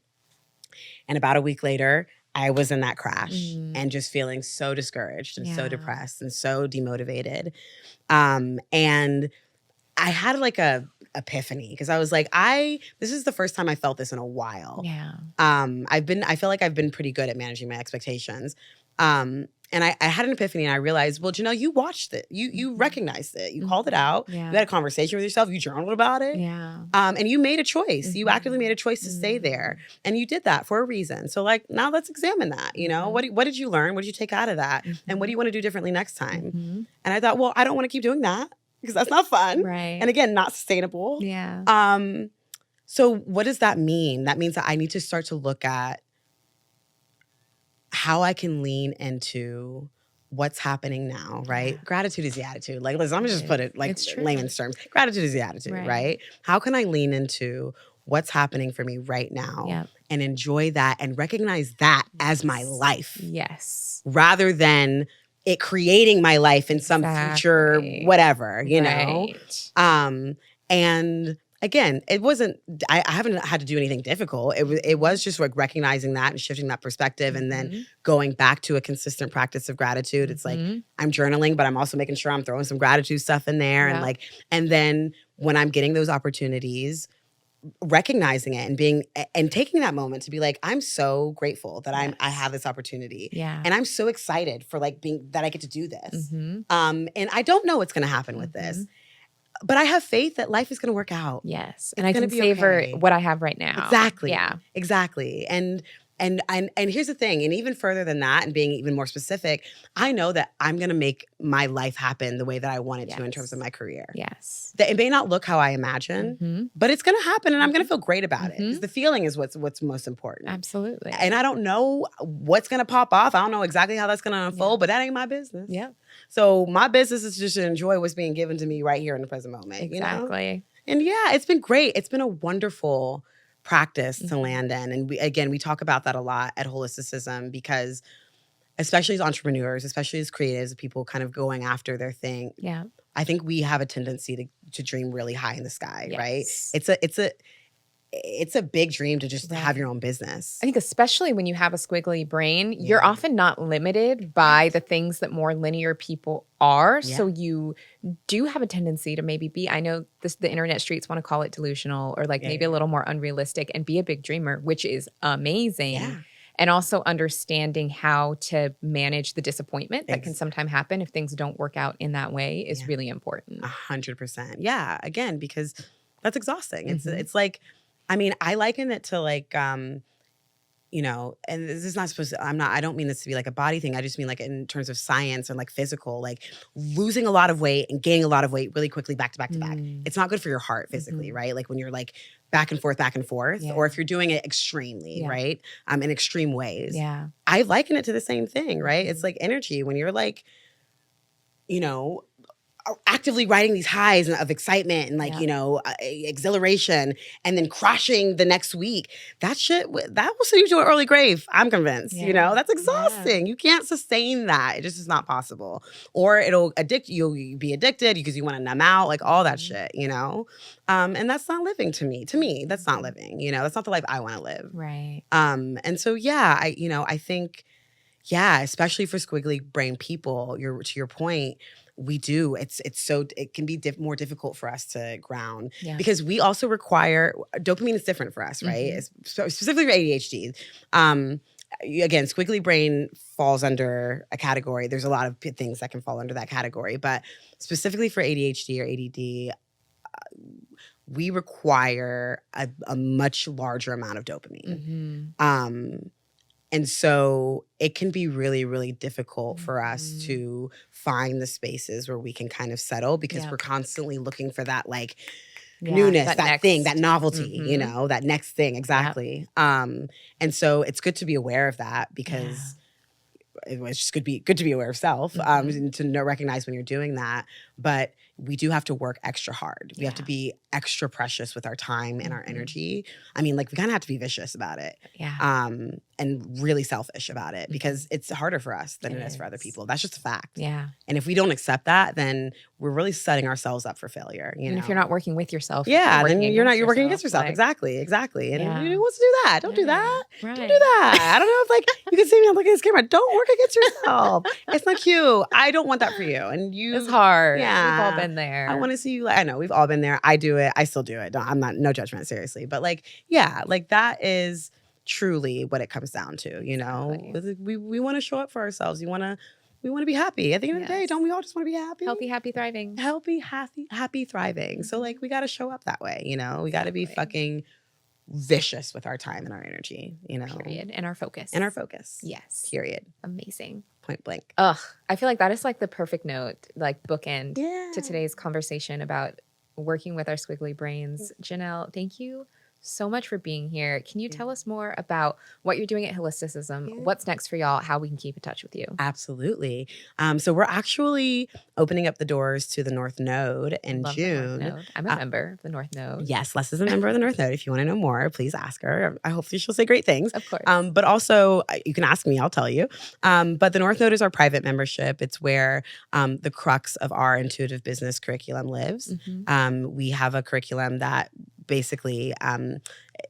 And about a week later, I was in that crash and just feeling so discouraged and so depressed and so demotivated. And I had like a epiphany because I was like, this is the first time I felt this in a while. Yeah. I feel like I've been pretty good at managing my expectations. And I had an epiphany and I realized, well, Janelle, you watched it. You recognized it. You called it out. You had a conversation with yourself. You journaled about it. Yeah. And you made a choice. You actively made a choice to stay there. And you did that for a reason. So like, now let's examine that. You know, what did you learn? What did you take out of that? And what do you want to do differently next time? And I thought, well, I don't want to keep doing that because that's not fun. Right. And again, not sustainable. Yeah. So what does that mean? That means that I need to start to look at how I can lean into what's happening now, right? Yeah. Gratitude is the attitude. Like, listen, I'm gonna just put it like layman's terms. Gratitude is the attitude, right? How can I lean into what's happening for me right now and enjoy that and recognize that as my life? Yes. Rather than it creating my life in some future whatever, you know? And again, it wasn't, I haven't had to do anything difficult. It was just like recognizing that and shifting that perspective and then going back to a consistent practice of gratitude. It's like, I'm journaling, but I'm also making sure I'm throwing some gratitude stuff in there. And like, and then when I'm getting those opportunities, recognizing it and taking that moment to be like, I'm so grateful that I have this opportunity. Yeah. And I'm so excited for like that I get to do this. And I don't know what's going to happen with this. But I have faith that life is going to work out. Yes. And I can savor what I have right now. Exactly. Yeah. Exactly. And here's the thing, and even further than that, and being even more specific, I know that I'm going to make my life happen the way that I want it to in terms of my career. Yes. That it may not look how I imagine, but it's going to happen and I'm going to feel great about it. Because the feeling is what's most important. Absolutely. And I don't know what's going to pop off. I don't know exactly how that's going to unfold, but that ain't my business. Yeah. So my business is just to enjoy what's being given to me right here in the present moment. Exactly. You know? And yeah, it's been great. It's been a wonderful practice to land in. And we talk about that a lot at Holisticism because especially as entrepreneurs, especially as creatives, people kind of going after their thing. Yeah. I think we have a tendency to dream really high in the sky, right? It's a big dream to just have your own business. I think especially when you have a squiggly brain, you're often not limited by the things that more linear people are. Yeah. So you do have a tendency to maybe be, I know the internet streets want to call it delusional or like maybe a little more unrealistic and be a big dreamer, which is amazing. Yeah. And also understanding how to manage the disappointment that can sometimes happen if things don't work out in that way is really important. 100%. Yeah. Again, because that's exhausting. It's like, I mean, I liken it to like, you know, and this is not supposed to, I don't mean this to be like a body thing. I just mean like in terms of science and like physical, like losing a lot of weight and gaining a lot of weight really quickly back to back to back. It's not good for your heart physically, right? Like when you're like back and forth, or if you're doing it extremely, right? In extreme ways. Yeah. I liken it to the same thing, right? It's like energy when you're like, you know, actively riding these highs of excitement and like, you know, exhilaration and then crashing the next week. That shit, that will send you to an early grave. I'm convinced, you know, that's exhausting. You can't sustain that. It just is not possible. Or it'll addict you. You'll be addicted because you want to numb out, like all that shit, you know? And that's not living to me. To me, that's not living, you know, that's not the life I want to live. Right. And so, yeah, I think, especially for squiggly brain people, to your point, we do. It can be more difficult for us to ground because we also require dopamine is different for us, right? Specifically for ADHD. Again, Squiggly-Brained falls under a category. There's a lot of things that can fall under that category, but specifically for ADHD or ADD, we require a much larger amount of dopamine. And so it can be really, really difficult for us to find the spaces where we can kind of settle because we're constantly looking for that newness, that thing, that novelty, that next thing. Exactly. And so it's good to be aware of that because it's just good to be aware of self, and to recognize when you're doing that. But we do have to work extra hard. We have to be extra precious with our time and our energy. I mean, we kind of have to be vicious about it. And really selfish about it because it's harder for us than it is for other people. That's just a fact. And if we don't accept that, then we're really setting ourselves up for failure. And if you're not working with yourself, then you're working against yourself. Exactly. And who wants to do that? Don't do that. Don't do that. I don't know if you can see me, I'm looking at this camera. Don't work against yourself. It's not cute. I don't want that for you. And it's hard. Yeah. We've all been there. I want to see you. I know we've all been there. I do it. I still do it. I'm not, no judgment, seriously. But that is truly what it comes down to, we want to show up for ourselves. We want to be happy at the end of the day. Don't we all just want to be happy? Healthy, happy, thriving. Healthy, happy, thriving. So we got to show up that way, we got to be fucking vicious with our time and our energy, Period. And our focus. Yes. Period. Amazing. Point blank. Ugh. I feel like that is the perfect note, bookend to today's conversation about working with our squiggly brains. Janelle, thank you so much for being here. Can you tell us more about what you're doing at Holisticism? What's next for y'all? How we can keep in touch with you? Absolutely. So we're actually opening up the doors to the North Node in June. Node. I'm a member of the North Node. Yes, Les is a member of the North Node. If you want to know more, please ask her. I hope she'll say great things. Of course. But also, you can ask me, I'll tell you. But the North Node is our private membership. It's where the crux of our intuitive business curriculum lives. We have a curriculum that basically,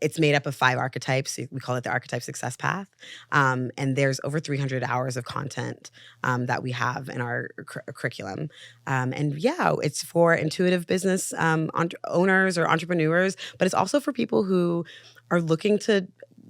it's made up of 5 archetypes. We call it the Archetype Success Path. And there's over 300 hours of content that we have in our curriculum. It's for intuitive business owners or entrepreneurs, but it's also for people who are looking to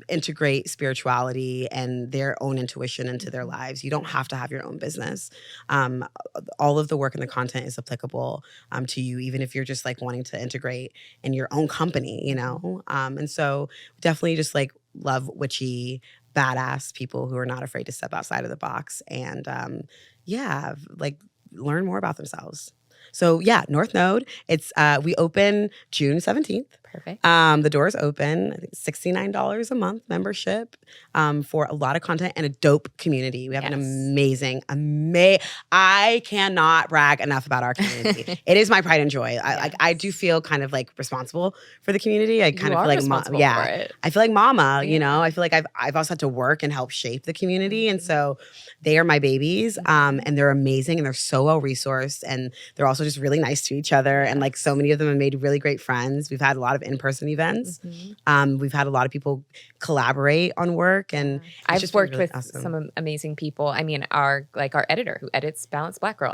integrate spirituality and their own intuition into their lives. You don't have to have your own business. All of the work and the content is applicable to you, even if you're just wanting to integrate in your own company, And so definitely just love witchy, badass people who are not afraid to step outside of the box and learn more about themselves. So North Node. It's we open June 17th. Perfect. The doors open. I think $69 a month membership for a lot of content and a dope community. We have an amazing. I cannot brag enough about our community. It is my pride and joy. I do feel kind of responsible for the community. I kind of feel responsible for it. I feel like mama. I feel like I've also had to work and help shape the community, and so they are my babies. And they're amazing, and they're so well resourced, and they're also just really nice to each other. And so many of them have made really great friends. We've had a lot of in-person events. We've had a lot of people collaborate on work, and I've worked with some amazing people. I mean, our editor who edits Balanced Black Girl,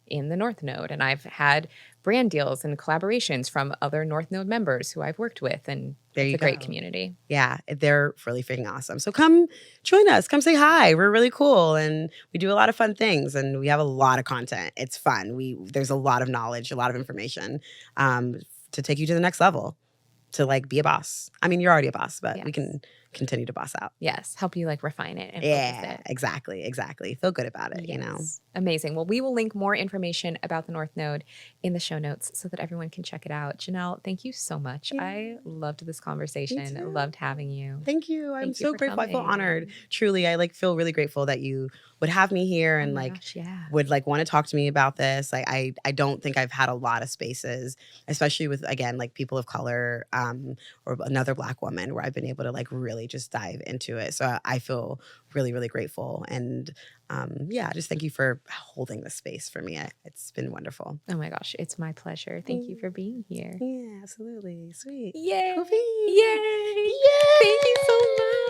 in the North Node, and I've had brand deals and collaborations from other North Node members who I've worked with, and it's a great community. Yeah, they're really freaking awesome. So come join us. Come say hi. We're really cool, and we do a lot of fun things, and we have a lot of content. It's fun. There's a lot of knowledge, a lot of information to take you to the next level, to be a boss. I mean, you're already a boss, but we can continue to boss out. Yes, help you refine it and focus it. Exactly. Feel good about it, Amazing. Well, we will link more information about the North Node in the show notes so that everyone can check it out. Janelle, thank you so much. I loved this conversation. I loved having you. Thank you. I'm so grateful. Coming. I feel honored. Truly, I feel really grateful that you would have me here and would want to talk to me about this. I don't think I've had a lot of spaces, especially with people of color or another Black woman, where I've been able to really just dive into it. So I feel really, really grateful. And just thank you for holding this space for me. It's been wonderful. Oh my gosh, it's my pleasure. Thank you for being here. Yeah, absolutely. Sweet. Yay. Kofi. Yay. Yay. Thank you so much.